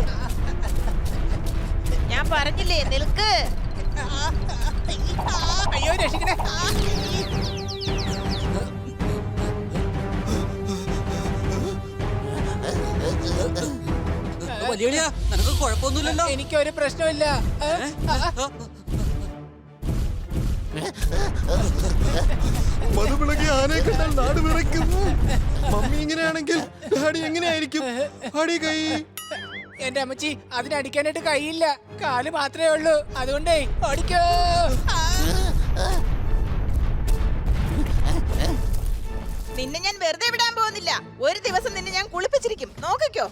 ഞാൻ പറഞ്ഞില്ലേ നിൽക്ക്. അയ്യോ രക്ഷിക്കണേ. വലിയ നിനക്ക് കുഴപ്പമൊന്നുമില്ലല്ലോ. എനിക്കൊരു പ്രശ്നമില്ല. മധുപിളകി ആനയെ കണ്ടാൽ നാട് വിറയ്ക്കും. മമ്മി ഇങ്ങനെയാണെങ്കിൽ ഡാഡി എങ്ങനെയായിരിക്കും? അടി കൈ. എന്റെ അമ്മച്ചി അതിനടിക്കാനായിട്ട് കഴിയില്ല, കാല് മാത്രമേ ഉള്ളൂ. അതുകൊണ്ടേ ഓടിക്കോ. നിന്നെ ഞാൻ വെറുതെ വിടാൻ പോകുന്നില്ല. ഒരു ദിവസം നിന്നെ ഞാൻ കുളിപ്പിച്ചിരിക്കും. നോക്കിക്കോ.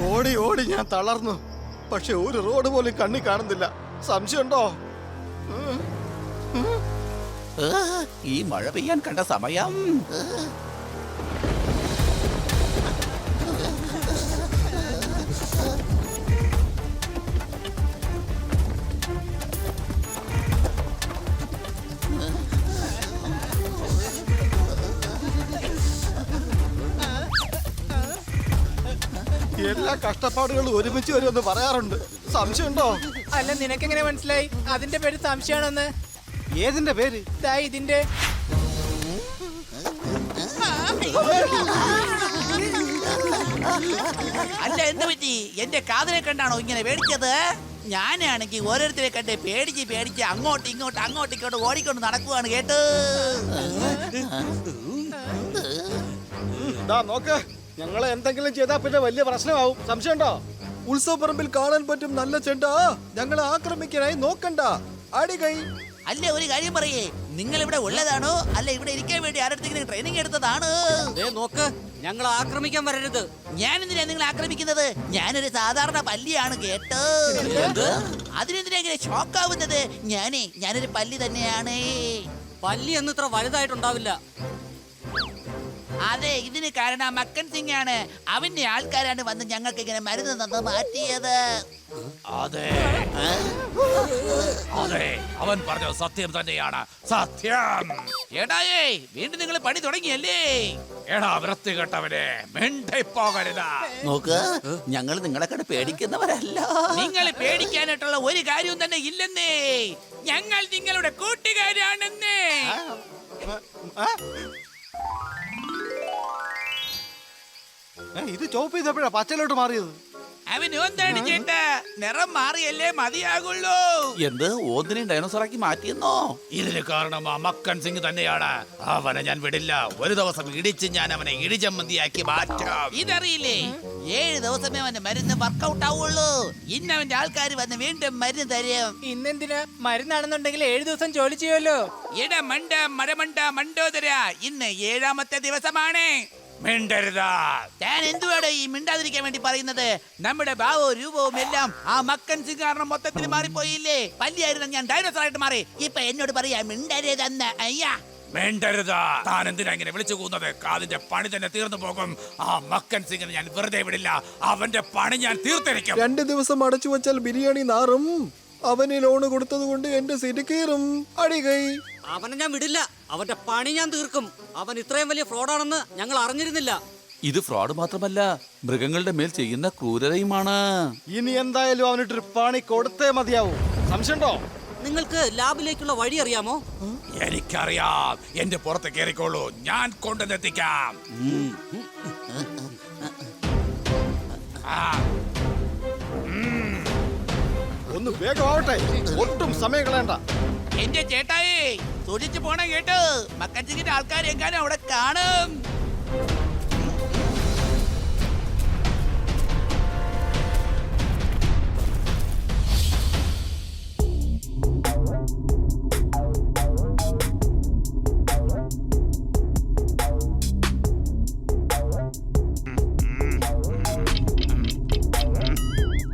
ഓടി ഓടി ഞാൻ തളർന്നു. പക്ഷെ ഒരു റോഡ് പോലും കണ്ണി കാണുന്നില്ല. സംശയമുണ്ടോ? ഈ മഴ പെയ്യാൻ കണ്ട സമയം. എല്ലാ കഷ്ടപ്പാടുകളും ഒരുമിച്ച് വരുമെന്ന് പറയാറുണ്ട്. സംശയമുണ്ടോ? അല്ല നിനക്കെങ്ങനെ മനസ്സിലായി അതിന്റെ പേര് സംശയമാണെന്ന്? ഏതിന്റെ പേര്? ദാ ഇതിന്റെ. അല്ല എന്ത് പറ്റി? എന്റെ കാതിനെ കണ്ടാണോ ഇങ്ങനെ പേടിച്ചത്? ഞാനാണെങ്കിൽ ഓരോരുത്തരെ കണ്ട് പേടിച്ച് പേടിച്ച് അങ്ങോട്ടും ഇങ്ങോട്ടും ഓടിക്കൊണ്ട് നടക്കുവാണ് കേട്ടോ. നോക്ക്, ഞങ്ങളെ എന്തെങ്കിലും ചെയ്താൽ പിന്നെ വലിയ പ്രശ്നമാവും. സംശയമുണ്ടോ? ഉത്സവപ്പറമ്പിൽ കാണാൻ പറ്റും നല്ല ചെണ്ട. ഞങ്ങളെ ആക്രമിക്കാനായി നോക്കണ്ട. അടി കൈ. അല്ല ഒരു കാര്യം പറയേ, നിങ്ങൾ ഇവിടെ ഉള്ളതാണോ അല്ല ഇവിടെ ഇരിക്കാൻ വേണ്ടി ആരുടെ ട്രെയിനിങ് എടുത്തതാണ്? നോക്ക്, ഞങ്ങളെ ആക്രമിക്കാൻ വരരുത്. ഞാൻ എന്തിനാ നിങ്ങൾ ആക്രമിക്കുന്നത്? ഞാനൊരു സാധാരണ പല്ലിയാണ് കേട്ടോ. അതിനെന്തിനാ ഇങ്ങനെ ഷോക്കാവുന്നത്? ഞാനൊരു പല്ലി തന്നെയാണ്. പല്ലി എന്ന് ഇത്ര വലുതായിട്ടുണ്ടാവില്ല. അതെ, ഇതിന് കാരണം മക്കൻ സിംഗ് ആണ്. അവന്റെ ആൾക്കാരാണ് വന്ന് ഞങ്ങൾക്ക് ഇങ്ങനെ മരുന്ന് തന്ന് മാറ്റിയത്. അതെ അതെ, അവൻ പറഞ്ഞ സത്യം തന്നെയാണ്. സത്യം. എടായേ, വീണ്ടും നിങ്ങൾ പണി തുടങ്ങിയല്ലേ? എടാ വൃത്തികെട്ടവനെ, മിണ്ടിപ്പോകരുത്. നോക്ക്, ഞങ്ങൾ നിങ്ങളെ കണ്ട് പേടിക്കുന്നവരല്ല. നിങ്ങൾ പേടിക്കാനായിട്ടുള്ള ഒരു കാര്യവും തന്നെ ഇല്ലെന്നേ. ഞങ്ങൾ നിങ്ങളുടെ കൂട്ടുകാരാണെന്നേ. ഇത് ചോപ്പ് ചെയ്തപ്പോഴാ പച്ചലോട്ട് മാറിയത്. അവന് എന്താണ് ചേട്ടാ, നിറം മാറിയല്ലേ മതിയാകുള്ളൂ. എന്ത് ഒന്നിനെയും ഡൈനോസറാക്കി മാറ്റിയെന്നോ? ഇതിന് കാരണം ആ മക്കൻ സിംഗ് തന്നെയാണ്. അവനെ ഞാൻ വിടില്ല. ഒരു ദിവസം ഇടിച്ച് ഞാൻ അവനെ ഇടിചമ്മന്തിയാക്കി മാറ്റാം. ഇതറിയില്ലേ, 7 ദിവസമേ അവന്റെ മരുന്ന് വർക്കൗട്ട് ആവുള്ളൂ. ഇന്ന് അവന്റെ ആൾക്കാർ വന്ന് വീണ്ടും മരുന്ന് തരും. ഇന്നെന്തിനാ? മരുന്നാണെന്നുണ്ടെങ്കിൽ 7 ദിവസം ജോലി ചെയ്യുമല്ലോ. ഇടമണ്ട മരമണ്ട മണ്ടോദര, ഇന്ന് 7ാമത്തെ ദിവസമാണ്. മിണ്ടരുതാ. ഞാൻ എന്തുവാടോ ഈ മിണ്ടാതിരിക്കാൻ വേണ്ടി പറയുന്നത്? നമ്മുടെ ഭാവവും രൂപവും എല്ലാം ആ മക്കൻ സിംഗ് കാരണം മൊത്തത്തിൽ മാറിപ്പോയില്ലേ? പല്ലിയായിരുന്നു ഞാൻ ഡൈനോസറായിട്ട് മാറി. ഇപ്പൊ എന്നോട് പറയാ മിണ്ടരുതെന്ന്. അയ്യാ മിണ്ടരുതാ. താൻ എന്തിനാ ഇങ്ങനെ വിളിച്ചു കൂന്നത്? കാതിന്റെ പണി തന്നെ തീർന്നു പോകും. ആ മക്കൻ സിംഗിനെ ഞാൻ വെറുതെ വിടില്ല. അവന്റെ പണി ഞാൻ തീർത്തിരിക്കും. 2 ദിവസം അടച്ചു വെച്ചാൽ ബിരിയാണി നാറും. അവന് ലോണ് കൊടുത്തത് കൊണ്ട് എന്റെ സിരി കീറും. അടി കൈ. അവനെ ഞാൻ വിടില്ല. അവന്റെ പണി ഞാൻ തീർക്കും. അവൻ ഇത്രയും വലിയ ഫ്രോഡാണെന്ന് ഞങ്ങൾ അറിഞ്ഞിരുന്നില്ല. ഇത് ഫ്രോഡ് മാത്രമല്ല, മൃഗങ്ങളുടെ മേൽ ചെയ്യുന്ന ക്രൂരതയുമാണ്. ഇനി എന്തായാലും അവനിട്ടൊരു പണി കൊടുത്തേ മതിയാവും. സംശയമുണ്ടോ? നിങ്ങൾക്ക് ലാബിലേക്കുള്ള വഴി അറിയാമോ? എനിക്കറിയാം. എന്റെ പുറത്ത് കയറിക്കോളൂ, ഞാൻ കൊണ്ടുവന്നെത്തിക്കാം. ഒന്ന് വേഗമാവട്ടെ, ഒട്ടും സമയം കളയണ്ട. എന്റെ ചേട്ടായി സൂക്ഷിച്ചു പോണ കേട്ടോ. മക്കൻ സിംഗിന്റെ ആൾക്കാർ എങ്ങാനും അവിടെ കാണും.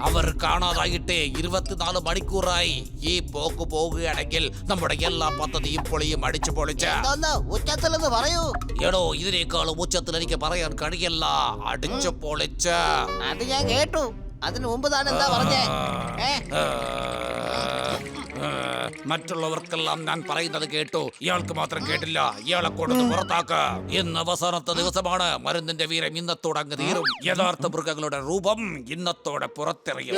അവർ അവർ കാണാതായിട്ട് 24 മണിക്കൂറായി. ഈ പോക്ക് പോകുകയാണെങ്കിൽ നമ്മുടെ എല്ലാ പദ്ധതിയും പൊളിയും അടിച്ചു പൊളിച്ച്. ഉച്ചത്തിലെന്ന് പറയൂ. എടോ, ഇതിനേക്കാളും ഉച്ചത്തിൽ എനിക്ക് പറയാൻ കഴിയില്ല. അടിച്ചു പൊളിച്ച്. അത് ഞാൻ കേട്ടു. അതിനു മുമ്പ് താൻ എന്താ പറഞ്ഞേ? മറ്റുള്ളവർക്കെല്ലാം ഞാൻ പറയുന്നത് കേട്ടു, ഇയാൾക്ക് മാത്രം കേട്ടില്ല. ഇയാളെ കൊടുത്ത് പുറത്താക്ക. ഇന്ന് അവസാനത്തെ ദിവസമാണ്. മരുന്നിന്റെ വീരം ഇന്നത്തോടെ അങ്ങ് തീരും. യഥാർത്ഥ മൃഗങ്ങളുടെ രൂപം ഇന്നത്തോടെ പുറത്തെറിയും.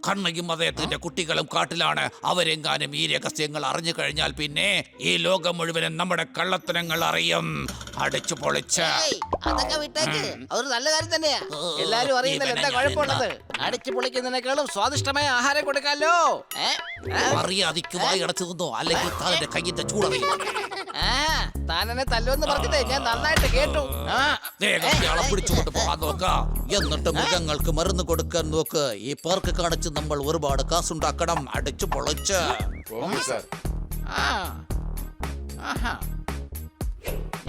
കണ്ണയും അദ്ദേഹത്തിന്റെ കുട്ടികളും കാട്ടിലാണ്. അവരെങ്ങാനും ഈ രഹസ്യങ്ങൾ അറിഞ്ഞു കഴിഞ്ഞാൽ പിന്നെ ഈ ലോകം മുഴുവനും നമ്മുടെ കള്ളത്തനങ്ങൾ അറിയും. അടിച്ചു പൊളിച്ച്. അതൊക്കെ വിട്ടേക്ക്. അതൊരു നല്ല കാര്യം തന്നെയാ. എല്ലാരും അറിയുന്നതിൽ എന്താ കുഴപ്പമുള്ളത്? അടിച്ചു പൊളിക്കുന്നതിനേക്കാളും സ്വാദിഷ്ടമായ ആഹാരം കൊടുക്കാലോ. അറിയാതിക്കുവായി അടച്ചു നിന്നോ, അല്ലെങ്കിൽ താന്റെ കയ്യിന്റെ ചൂടറിയും. താനെന്നെ തല്ലുവെന്ന് പറഞ്ഞിട്ടേ ഞാൻ നന്നായിട്ട് കേട്ടു. വേഗം പിടിച്ചുകൊണ്ട് പോകാൻ നോക്ക. എന്നിട്ട് മൃഗങ്ങൾക്ക് മരുന്ന് കൊടുക്കാൻ നോക്ക്. ഈ പാർക്ക് കാണിച്ച് നമ്മൾ ഒരുപാട് കാശുണ്ടാക്കണം. അടിച്ചു പൊളിച്ച്.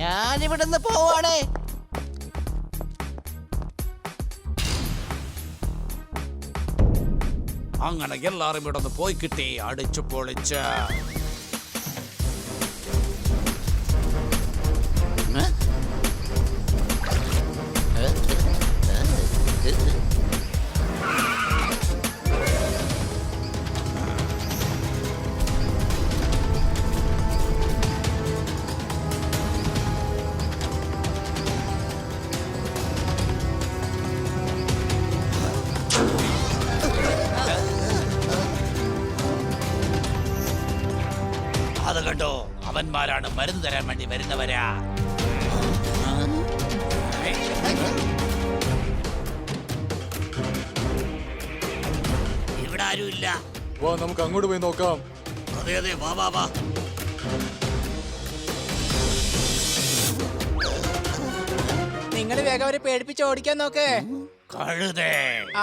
ഞാനിവിടുന്ന് പോവാണേ. അങ്ങനെ എല്ലാരും ഇവിടെ നിന്ന് പോയി കിട്ടി. അടിച്ചു പൊളിച്ച്. അത് കണ്ടോ, അവന്മാരാണ് മരുന്ന് തരാൻ വേണ്ടി വരുന്നവരാ. ഇവിടെ ആരുമില്ല. വാ, നമുക്ക് അങ്ങോട്ട് പോയി നോക്കാം. അതെ അതെ, വാ വാ വാ. നിങ്ങൾ വേഗം അവരെ പേടിപ്പിച്ച് ഓടിക്കാൻ നോക്ക്. കഴുതേ.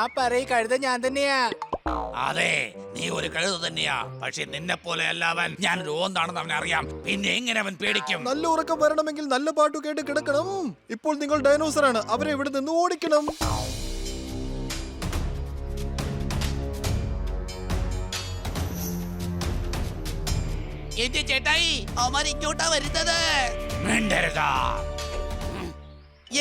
ആ പറയ്, കഴുത ഞാൻ തന്നെയാ. അതെ, നീ ഒരു കഴുത തന്നെയാ. പക്ഷെ നിന്നെ പോലെ അല്ല അവൻ. ഞാനൊരു ഓന്താണെന്ന് അവനെ അറിയാം. പിന്നെ എങ്ങനെ അവൻ പേടിക്കും? നല്ല ഉറക്കം വരണമെങ്കിൽ നല്ല പാട്ടു കേട്ട് കിടക്കണം. ഇപ്പോൾ നിങ്ങൾ ഡൈനോസർ ആണ്. അവരെ ഇവിടെ നിന്ന് ഓടിക്കണം. എന്റെ ചേട്ടായി, അവന്മാർ ഇങ്ങോട്ടാ വരുന്നത്. മിണ്ടരുതാ.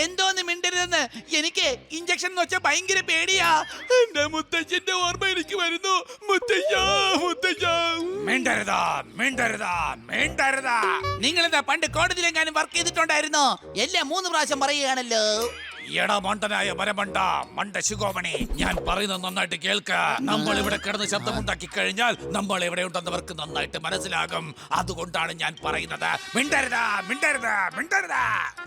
എന്തോന്ന് മിണ്ടരുതെന്ന്? എനിക്ക് ഇഞ്ചക്ഷൻ എന്ന് വെച്ചാൽ ഭയങ്കര പേടിയാ. എന്റെ മുത്തച്ഛന്റെ ഓർമ്മ എനിക്ക് വരുന്നു. മിണ്ടരുതാ, മിണ്ടരുതാ, മിണ്ടരുതാ. നിങ്ങളെന്താ പണ്ട് കോടതിയിലെങ്ങാനും വർക്ക് ചെയ്തിട്ടുണ്ടായിരുന്നോ? എല്ലാം 3 പ്രാവശ്യം പറയുകയാണല്ലോ. എടാ മണ്ടനായ മരമണ്ട, മണ്ട ശുഗോമണി, ഞാൻ പറയുന്നത് നന്നായിട്ട് കേൾക്ക. നമ്മൾ ഇവിടെ കിടന്ന് ശബ്ദമുണ്ടാക്കി കഴിഞ്ഞാൽ നമ്മൾ എവിടെ ഉണ്ടെന്നവർക്ക് നന്നായിട്ട് മനസ്സിലാകും. അതുകൊണ്ടാണ് ഞാൻ പറയുന്നത്. മിണ്ടരുതാ, മിണ്ടരുതാ, മിണ്ടരുതാ.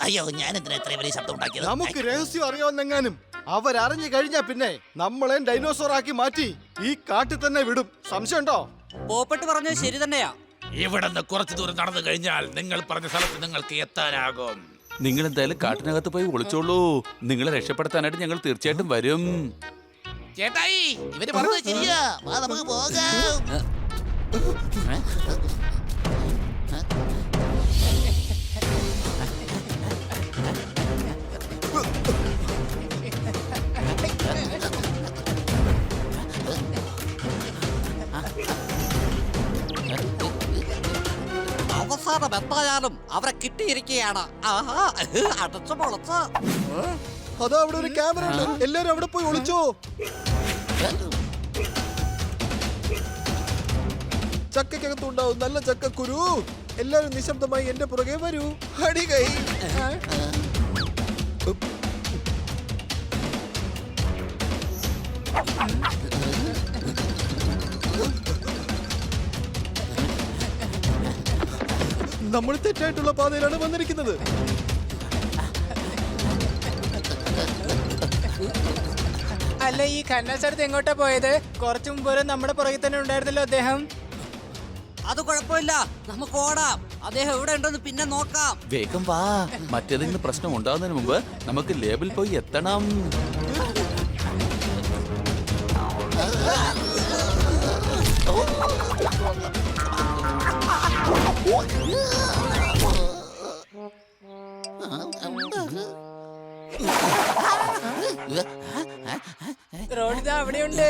അയ്യോ, ഞാൻ എന്തിനാ ഇത്രയും വലിയ ശബ്ദം ഉണ്ടാക്കിയത്? നമുക്ക് രഹസ്യം അറിയാവുന്നെങ്ങാനും അവരറിഞ്ഞു കഴിഞ്ഞാ പിന്നെ നമ്മളെ ഡൈനോസർ ആക്കി മാറ്റി ഈ കാട്ടിൽ തന്നെ വിടും. സംശയമുണ്ടോ? പോപ്പട്ട് പറഞ്ഞത് ശരി തന്നെയാ. ഇവിടെ നിന്ന് കുറച്ചു ദൂരം നടന്നു കഴിഞ്ഞാൽ നിങ്ങൾ പറഞ്ഞ സ്ഥലത്ത് നിങ്ങൾക്ക് എത്താനാകും. നിങ്ങൾ എന്തായാലും കാട്ടിനകത്ത് പോയി ഒളിച്ചോളൂ. നിങ്ങളെ രക്ഷപ്പെടുത്താനായിട്ട് ഞങ്ങൾ തീർച്ചയായിട്ടും വരും. ചേട്ടായി, ഇവര് പറഞ്ഞത് ശരിയാ. വാ, നമുക്ക് പോകാം. അവസാനം എത്തായാലും അവരെ കിട്ടിയിരിക്കുകയാണ്. അടച്ചു പൊളച്ച്. അതാ അവിടെ ഒരു ക്യാമറ ഉണ്ട്. എല്ലാരും അവിടെ പോയി ഒളിച്ചോ. ചക്കക്കകത്തുണ്ടാവും നല്ല ചക്കക്കുരു. എല്ലാരും നിശബ്ദമായി എന്റെ പുറകെ വരൂ. അടികൈ. നമ്മൾ തെറ്റായിട്ടുള്ള പാതയിലാണ് വന്നിരിക്കുന്നത്. അല്ല, ഈ കണ്ണാസടുത്ത് എങ്ങോട്ടാ പോയത്? കുറച്ചു മുമ്പ് വരെ നമ്മുടെ പുറകിൽ തന്നെ ഉണ്ടായിരുന്നല്ലോ അദ്ദേഹം. അത് കുഴപ്പമില്ല, നമുക്ക് ഓടാം. അദ്ദേഹം എവിടെ ഉണ്ടെന്ന് പിന്നെ നോക്കാം. വേഗം വാ. മറ്റേതെങ്കിലും പ്രശ്നം ഉണ്ടാകുന്നതിന് മുമ്പ് നമുക്ക് ലേബിൽ പോയി എത്തണം. റോഡ് ഇതാ അവിടെയുണ്ട്.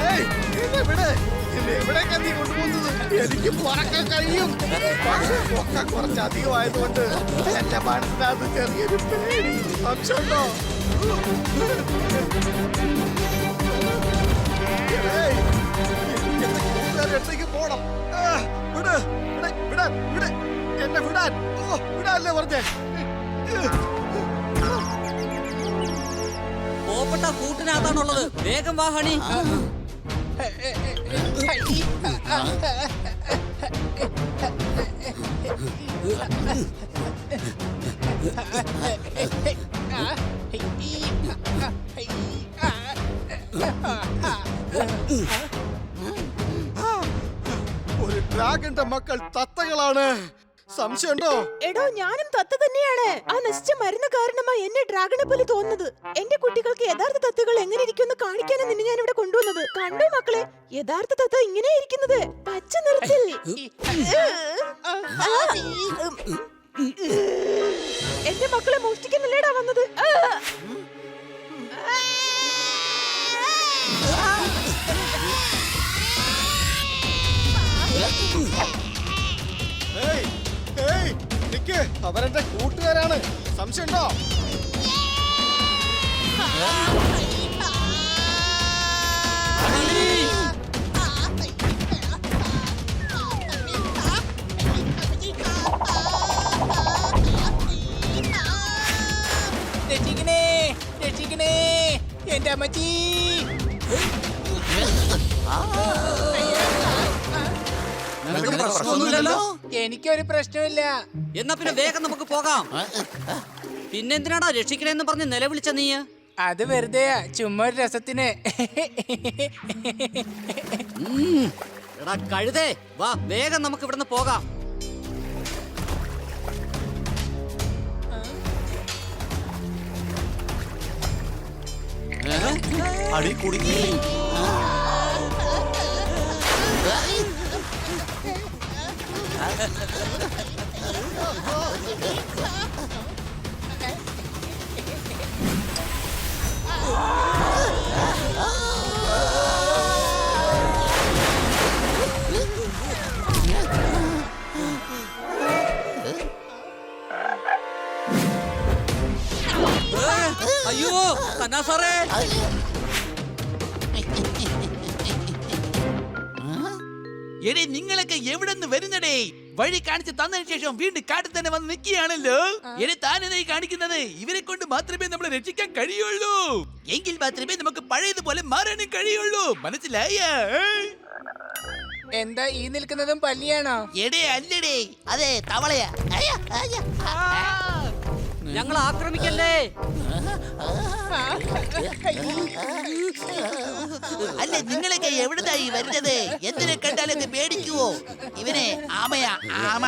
ഏയ്, എന്നെ വിട്. എന്നെ എവിടേക്കാ നീ കൊണ്ടുപോകുന്നത്? എനിക്ക് പറക്കാൻ കഴിയും, പക്ഷേ ഒക്കെ കുറച്ചധികമായതുകൊണ്ട് എന്റെ മനസ്സിനകത്ത് ചെറിയൊരു പേടി. സംശയമുണ്ടോ? ഏയ്, എനിക്ക് എന്റെ കൂട്ടുകാരുടെ അടുത്തേക്ക് പോണം. വിട്, വിട്, വിടാൻ, വിട്. എന്നെ വിടാൻ. ഓ, വിടാനല്ലേ പറഞ്ഞേ? പോപ്പട്ട കൂട്ടിനകത്താണുള്ളത്. വേഗം വാ ഹണി. ഒരു ഡ്രാഗന്റെ മക്കൾ തത്തകളാണ്. സംശയമുണ്ടോ? എടോ, ഞാനും തത്ത തന്നെയാണ്. ആ നശിച്ച മരുന്ന് കാരണമായി എന്നെ ഡ്രാഗനെ പോലെ തോന്നുന്നത്. എന്റെ കുട്ടികൾക്ക് യഥാർത്ഥ തത്തകൾ എങ്ങനെ ഇരിക്കുമെന്ന് കാണിക്കാനാണ് നിന്നെ ഞാൻ ഇവിടെ കൊണ്ടുവന്നത്. കണ്ടോ മക്കളെ, യഥാർത്ഥ തത്ത ഇങ്ങനെ ഇരിക്കുന്നത്, പച്ച നിറത്തിൽ. എന്റെ മക്കളെ മോഷ്ടിക്കുന്നില്ലേടാ വന്നത്? ഏയ്, ഏയ്, നിക്ക്. അവരെന്റെ കൂട്ടുകാരാണ്. സംശയമുണ്ടോ? രക്ഷിക്കണേ, രക്ഷിക്കണേ, എന്റെ അമ്മച്ചി. പ്രശ്നമൊന്നുമില്ലല്ലോ. എനിക്കൊരു പ്രശ്നമില്ല. എന്നാ പിന്നെ വേഗം നമുക്ക് പോകാം. പിന്നെന്തിനാടാ രക്ഷിക്കണേന്ന് പറഞ്ഞ് നിലവിളിച്ച നീ? അത് വെറുതെയാ, ചുമ്മാ ഒരു രസത്തിന്. എടാ കഴുതേ, വാ വേഗം നമുക്ക് ഇവിടുന്ന് പോകാം. അടി കുടുങ്ങി. അയ്യോ കന്നാ സാറേ. എടേ, നിങ്ങളൊക്കെ എവിടെ നിന്ന് വരുന്നടേ? വഴി കാണിച്ച് തന്നതിന് ശേഷം വീണ്ടും കാട്ടിൽ തന്നെ വന്ന് നിൽക്കുകയാണല്ലോ. എന്നെ താനെന്നായി കാണിക്കുന്നത്? ഇവരെ കൊണ്ട് മാത്രമേ നമ്മളെ രക്ഷിക്കാൻ കഴിയുള്ളൂ. എങ്കിൽ മാത്രമേ നമുക്ക് പഴയതുപോലെ മാറാനും കഴിയുള്ളൂ. മനസ്സിലായ? എന്താ ഈ നിൽക്കുന്നതും പല്ലിയാണോ? എടേ അല്ലടേ, അതെ തവളയാ. ഞങ്ങൾ ആക്രമിക്കല്ലേ? അല്ല, നിങ്ങളൊക്കെ എവിടുന്നായി വരുന്നത്? എന്തിനെ കണ്ടാലൊക്കെ പേടിക്കുവോ? ഇവനെ ആമയാ, ആമ.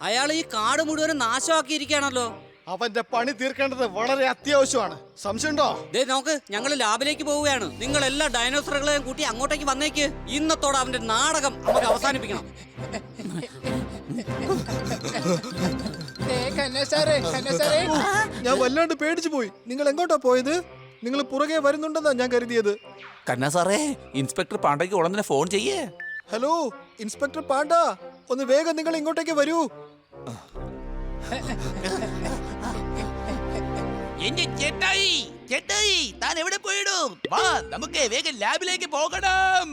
അയാൾ ഈ കാട് മുഴുവനും നാശമാക്കിയിരിക്കുകയാണല്ലോ. അവന്റെ പണി തീർക്കേണ്ടത് വളരെ അത്യാവശ്യമാണ്. സംശയമുണ്ടോ? ദേ നോക്ക്, ഞങ്ങൾ ലാബിലേക്ക് പോവുകയാണ്. നിങ്ങൾ എല്ലാ ഡൈനോസറുകളെയും കൂട്ടി അങ്ങോട്ടേക്ക് വന്നേക്ക്. ഇന്നത്തോടെ അവന്റെ നാടകം നമുക്ക് അവസാനിപ്പിക്കണം. ഞാൻ വല്ലാണ്ട് പേടിച്ചു പോയി. നിങ്ങൾ എങ്ങോട്ടാ പോയത്? നിങ്ങൾ പുറകെ വരുന്നുണ്ടെന്നാ ഞാൻ കരുതിയത്. കന്നാ സാറേ, ഇൻസ്പെക്ടർ പാണ്ഡയ്ക്ക് ഉടനെ ഫോൺ ചെയ്യേ. ഹലോ ഇൻസ്പെക്ടർ പാണ്ഡ, ഒന്ന് വേഗം നിങ്ങൾ ഇങ്ങോട്ടേക്ക് വരൂ. എന്റെ ചേട്ടായി ചേട്ടായി താൻ എവിടെ പോയിടും? വാ നമുക്ക് വേഗം ലാബിലേക്ക് പോകണം.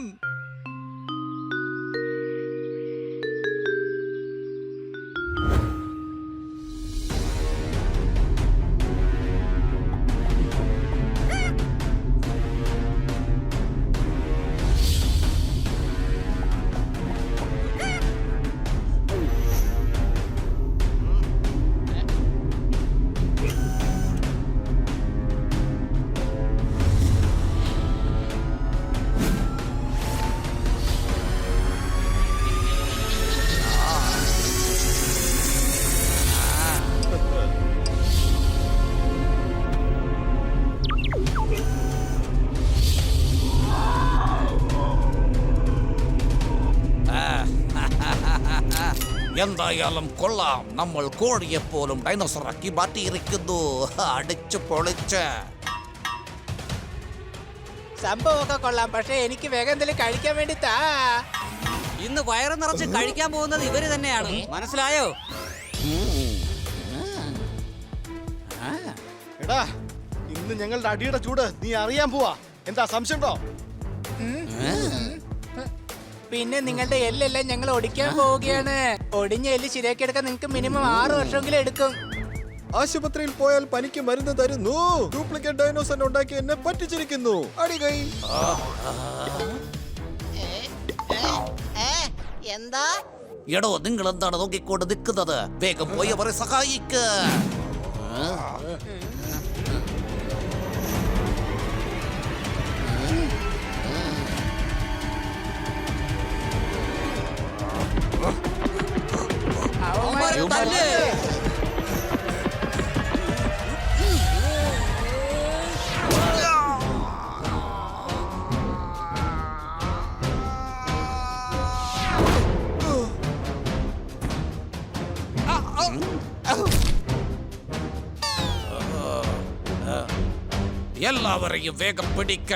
എന്തായാലും കൊള്ളാം, നമ്മൾ കോഴിയെപ്പോലും ഡൈനോസറാക്കി മാറ്റിയിരിക്കുന്നു. അടിച്ചു പൊളിച്ച്. സംഭവമൊക്കെ കൊള്ളാം, പക്ഷെ എനിക്ക് വേഗം എന്തെങ്കിലും കഴിക്കാൻ വേണ്ടി താ. ഇന്ന് വയറ് നിറച്ച് കഴിക്കാൻ പോകുന്നത് ഇവര് തന്നെയാണ്, മനസ്സിലായോ? എടാ, ഇന്ന് ഞങ്ങളുടെ അടിയുടെ ചൂട് നീ അറിയാൻ പോവാ. എന്താ സംശയമുണ്ടോ? പിന്നെ നിങ്ങളുടെ എല്ലെല്ലാം ഞങ്ങൾ ഒടിക്കാൻ പോവുകയാണ്. ഒടിഞ്ഞ എല്ല് ശരിയാക്കി എടുക്കാൻ നിങ്ങൾക്ക് മിനിമം 6 വർഷമെങ്കിലും എടുക്കും. ആശുപത്രിയിൽ പോയാൽ പനിക്ക് മരുന്ന് തരുന്നു. ഡ്യൂപ്ലിക്കേറ്റ് ഡൈനോസർ ഉണ്ടാക്കി എന്നെ പറ്റിച്ചിരിക്കുന്നു. അടികൈ. എന്താ എടോ, നിങ്ങൾ എന്താണ് നോക്കിക്കൊണ്ട് നിൽക്കുന്നത്? വേഗം പോയി അവരെ സഹായിക്ക. എല്ലാവരെയും വേഗം പിടിക്ക.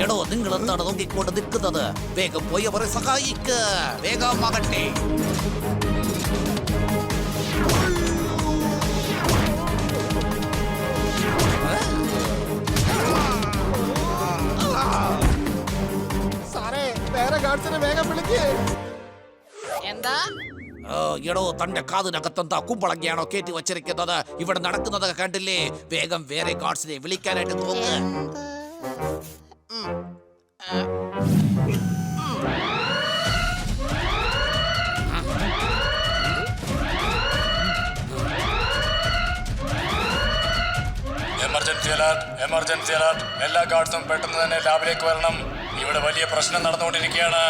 എടോ, നിങ്ങൾ എന്താണ് നോക്കിക്കൊണ്ട് നിൽക്കുന്നത്? വേഗം പോയി അവരെ സഹായിക്ക. വേഗമാകട്ടെ. സാറേ, വേറെ ഗാർഡ്സിനെ വേഗം വിളിക്ക്. എന്താ എടോ, തന്റെ കാതിനകത്തെന്താ കുമ്പളങ്ങിയാണോ കയറ്റി വച്ചിരിക്കുന്നത്? ഇവിടെ നടക്കുന്നത് കണ്ടില്ലേ? വേഗം വേറെ ഗാർഡ്സിനെ വിളിക്കാനായിട്ട് നോക്ക്. Emergency alert. എല്ലാ ഗാർഡ്സും പെട്ടെന്ന് തന്നെ ലാബിലേക്ക് വരണം. ഇവിടെ വലിയ പ്രശ്നം നടന്നുകൊണ്ടിരിക്കുകയാണ്.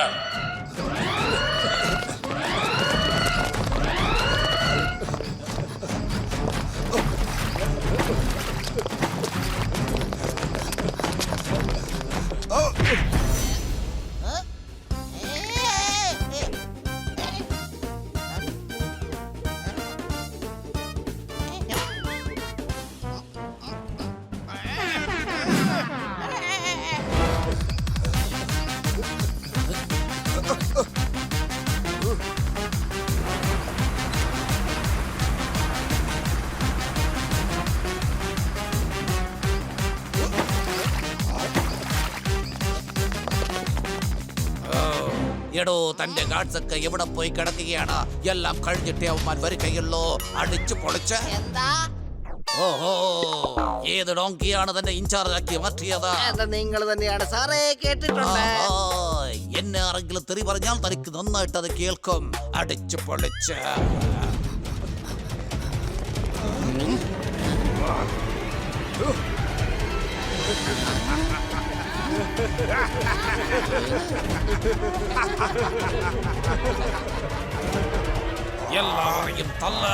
എടോ, തന്റെ ഗാർഡ്സ് ഒക്കെ എവിടെ പോയി കിടക്കുകയാണ്? എല്ലാം കഴിഞ്ഞിട്ടേ അവന്മാർ വരികയുള്ളൂ. അടിച്ചു പൊളിച്ച്. എന്താ ഓഹോ, ഏത് ഡോങ്കിയാണ് തന്നെ ഇൻചാർജ് ആക്കി മാറ്റിയത്? നിങ്ങൾ തന്നെയാണ് സാറേ, കേട്ടിട്ടുണ്ട്. എന്നെ ആരെങ്കിലും തെറി പറഞ്ഞാൽ തനിക്ക് നന്നായിട്ട് അത് കേൾക്കും. അടിച്ചു പൊളിച്ച്. എല്ലാരെയും തല്ല.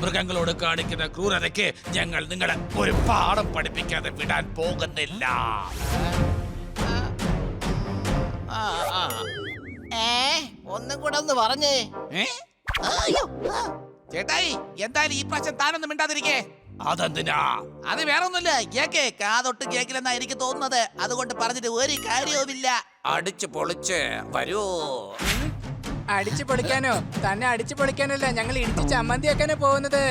മൃഗങ്ങളോട് കാണിക്കുന്ന ക്രൂരതയ്ക്ക് ഞങ്ങൾ നിങ്ങളെ ഒരു പാഠം പഠിപ്പിക്കാതെ വിടാൻ പോകുന്നില്ല. ഒന്നും കൂടെ ഒന്ന് പറഞ്ഞേ. ചേട്ടായി, എന്തായാലും ഈ പ്രാവശ്യം താനൊന്നും മിണ്ടാതിരിക്കേ. അതെന്തിനാ? അത് വേറെ ഒന്നുമില്ല. കേക്ക് കാതൊട്ട് കേക്കില്ലെന്നാ എനിക്ക് തോന്നുന്നത്. അതുകൊണ്ട് പറഞ്ഞിട്ട് ഒരു കാര്യവുമില്ല. അടിച്ചു പൊളിച്ച് വരൂ. അടിച്ചു പൊളിക്കാനോ? തന്നെ അടിച്ചു പൊളിക്കാനല്ല, ഞങ്ങൾ ഇടിച്ച് ചമ്മന്തിയാക്കാനാ പോകുന്നത്.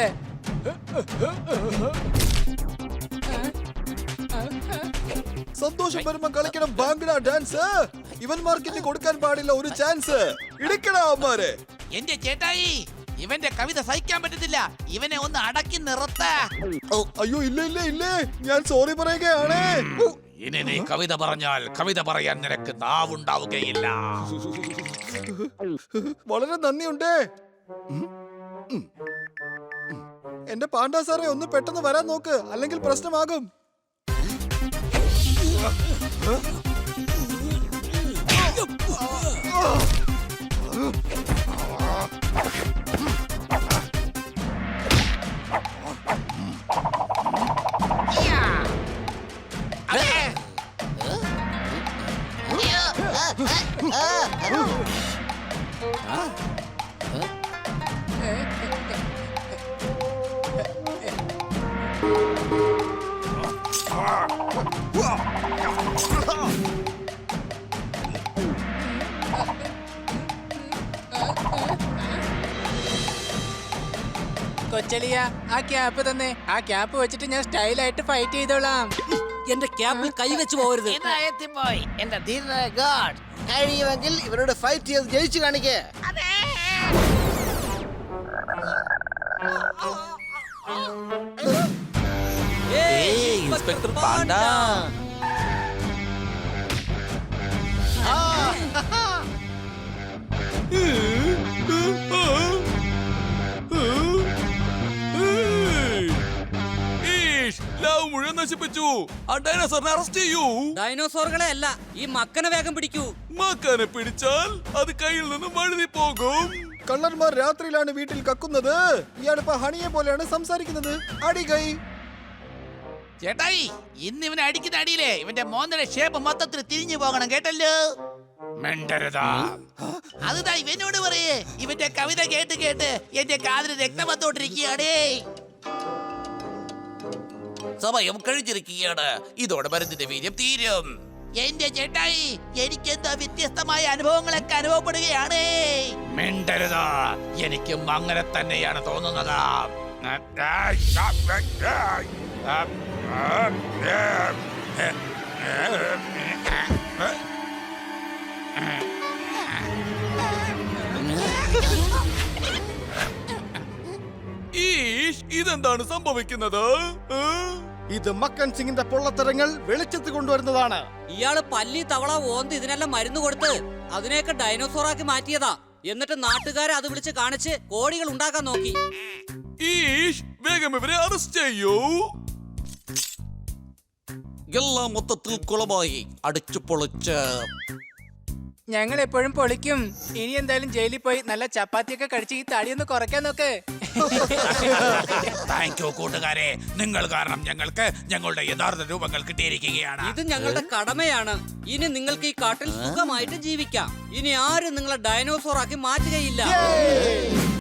സന്തോഷം വരുമ്പോ കളിക്കണം ബാംഗ്ല ഡാൻസ്. ഇവന്മാർക്ക് കൊടുക്കാൻ പാടില്ല ഒരു ചാൻസ്. ഇടിക്കടാ അവന്മാരെ. എന്റെ ചേട്ടായി, ഇവന്റെ കവിത സഹിക്കാൻ പറ്റത്തില്ല. ഇവനെ ഒന്ന് അടക്കി നിർത്ത. അയ്യോ ഇല്ല ഇല്ല ഇല്ല, ഞാൻ സോറി പറയുകയാണ്. ഇനി നീ കവിത പറഞ്ഞാൽ കവിത പറയാൻ നിനക്ക് നാവുണ്ടാവുകയില്ല. വളരെ നന്ദിയുണ്ട്. എന്റെ പാണ്ഡാ സാറേ, ഒന്ന് പെട്ടെന്ന് വരാൻ നോക്ക്, അല്ലെങ്കിൽ പ്രശ്നമാകും. കൊച്ചളിയ, ആ ക്യാപ്പ് തന്നെ. ആ ക്യാപ്പ് വെച്ചിട്ട് ഞാൻ സ്റ്റൈലായിട്ട് ഫൈറ്റ് ചെയ്തോളാം. എന്റെ ക്യാപ്പിൽ കൈവച്ച് പോകരുത്. എന്റെ ധീരനായ ഗാഡ്, കഴിയുമെങ്കിൽ ഇവരോട് ഫൈറ്റ് ചെയ്ത് ജയിച്ചു കാണിക്കേ. ഇൻസ്പെക്ടർ പാണ്ഡാ. മുഴുവൻ നശിപ്പിച്ചു. ആ ഡൈനോസറിനെ അറസ്റ്റ് ചെയ്യൂ. ഡൈനോസോറുകളെ അല്ല, ഈ മക്കനെ വേഗം പിടിക്കൂ. മക്കനെ പിടിച്ചാൽ അത് കയ്യിൽ നിന്ന് വഴുതി പോകും. കള്ളന്മാർ രാത്രിയിലാണ് വീട്ടിൽ കക്കുന്നത്. ഇയാളിപ്പോ ഹണിയെ പോലെയാണ് സംസാരിക്കുന്നത്. അടി കൈ. ചേട്ടായി, ഇന്ന് ഇവനെ അടിക്കുന്ന അടിയിലെ ഇവന്റെ മോന്തയുടെ ഷേപ്പ് മൊത്തത്തിൽ തിരിഞ്ഞു പോകണം, കേട്ടല്ലോ. മിണ്ടരുതാ. അതുതാ ഇവനോട് പറയേ. ഇവന്റെ കവിത കേട്ട് കേട്ട് എന്റെ കാതിന് രക്തം വന്നോണ്ടിരിക്കുകയാണേ. സമയം കഴിഞ്ഞിരിക്കുകയാണ്. ഇതോടെ മരുന്നിന്റെ വീര്യം തീരും. എന്റെ ചേട്ടായി, എനിക്കെന്താ വ്യത്യസ്തമായ അനുഭവങ്ങളൊക്കെ അനുഭവപ്പെടുകയാണ്. മിണ്ടരുത്. എനിക്കും അങ്ങനെ തന്നെയാണ് തോന്നുന്നത്. ഇതെന്താണ് സംഭവിക്കുന്നത്? ഇത് മക്കൻ സിംഗിന്റെ പൊള്ളത്തരങ്ങൾ വെളിച്ചത്ത് കൊണ്ടുവരുന്നതാണ്. ഇയാള് പല്ലി, തവള, ഓന്ത് ഇതിനെല്ലാം മരുന്ന് കൊടുത്ത് അതിനെയൊക്കെ ഡൈനോസോറാക്കി മാറ്റിയതാ. എന്നിട്ട് നാട്ടുകാരെ അത് വിളിച്ച് കാണിച്ച് കോടികൾ ഉണ്ടാക്കാൻ നോക്കി. വേഗം ഇവരെ അറസ്റ്റ് ചെയ്യൂ. എല്ലാം മൊത്തത്തിൽ കുളമായി. അടിച്ചു പൊളിച്ച് ഞങ്ങൾ എപ്പോഴും പൊളിക്കും. ഇനി എന്തായാലും ജയിലിൽ പോയി നല്ല ചപ്പാത്തിയൊക്കെ കഴിച്ച് ഈ തടിയൊന്ന് കുറയ്ക്കാൻ നോക്ക്. താങ്ക് യു കൂട്ടുകാരെ. നിങ്ങൾ കാരണം ഞങ്ങൾക്ക് ഞങ്ങളുടെ യഥാർത്ഥ രൂപങ്ങൾ കിട്ടിയിരിക്കുകയാണ്. ഇത് ഞങ്ങളുടെ കടമയാണ്. ഇനി നിങ്ങൾക്ക് ഈ കാട്ടിൽ സുഖമായിട്ട് ജീവിക്കാം. ഇനി ആരും നിങ്ങളെ ഡൈനോസോറാക്കി മാറ്റുകയില്ല.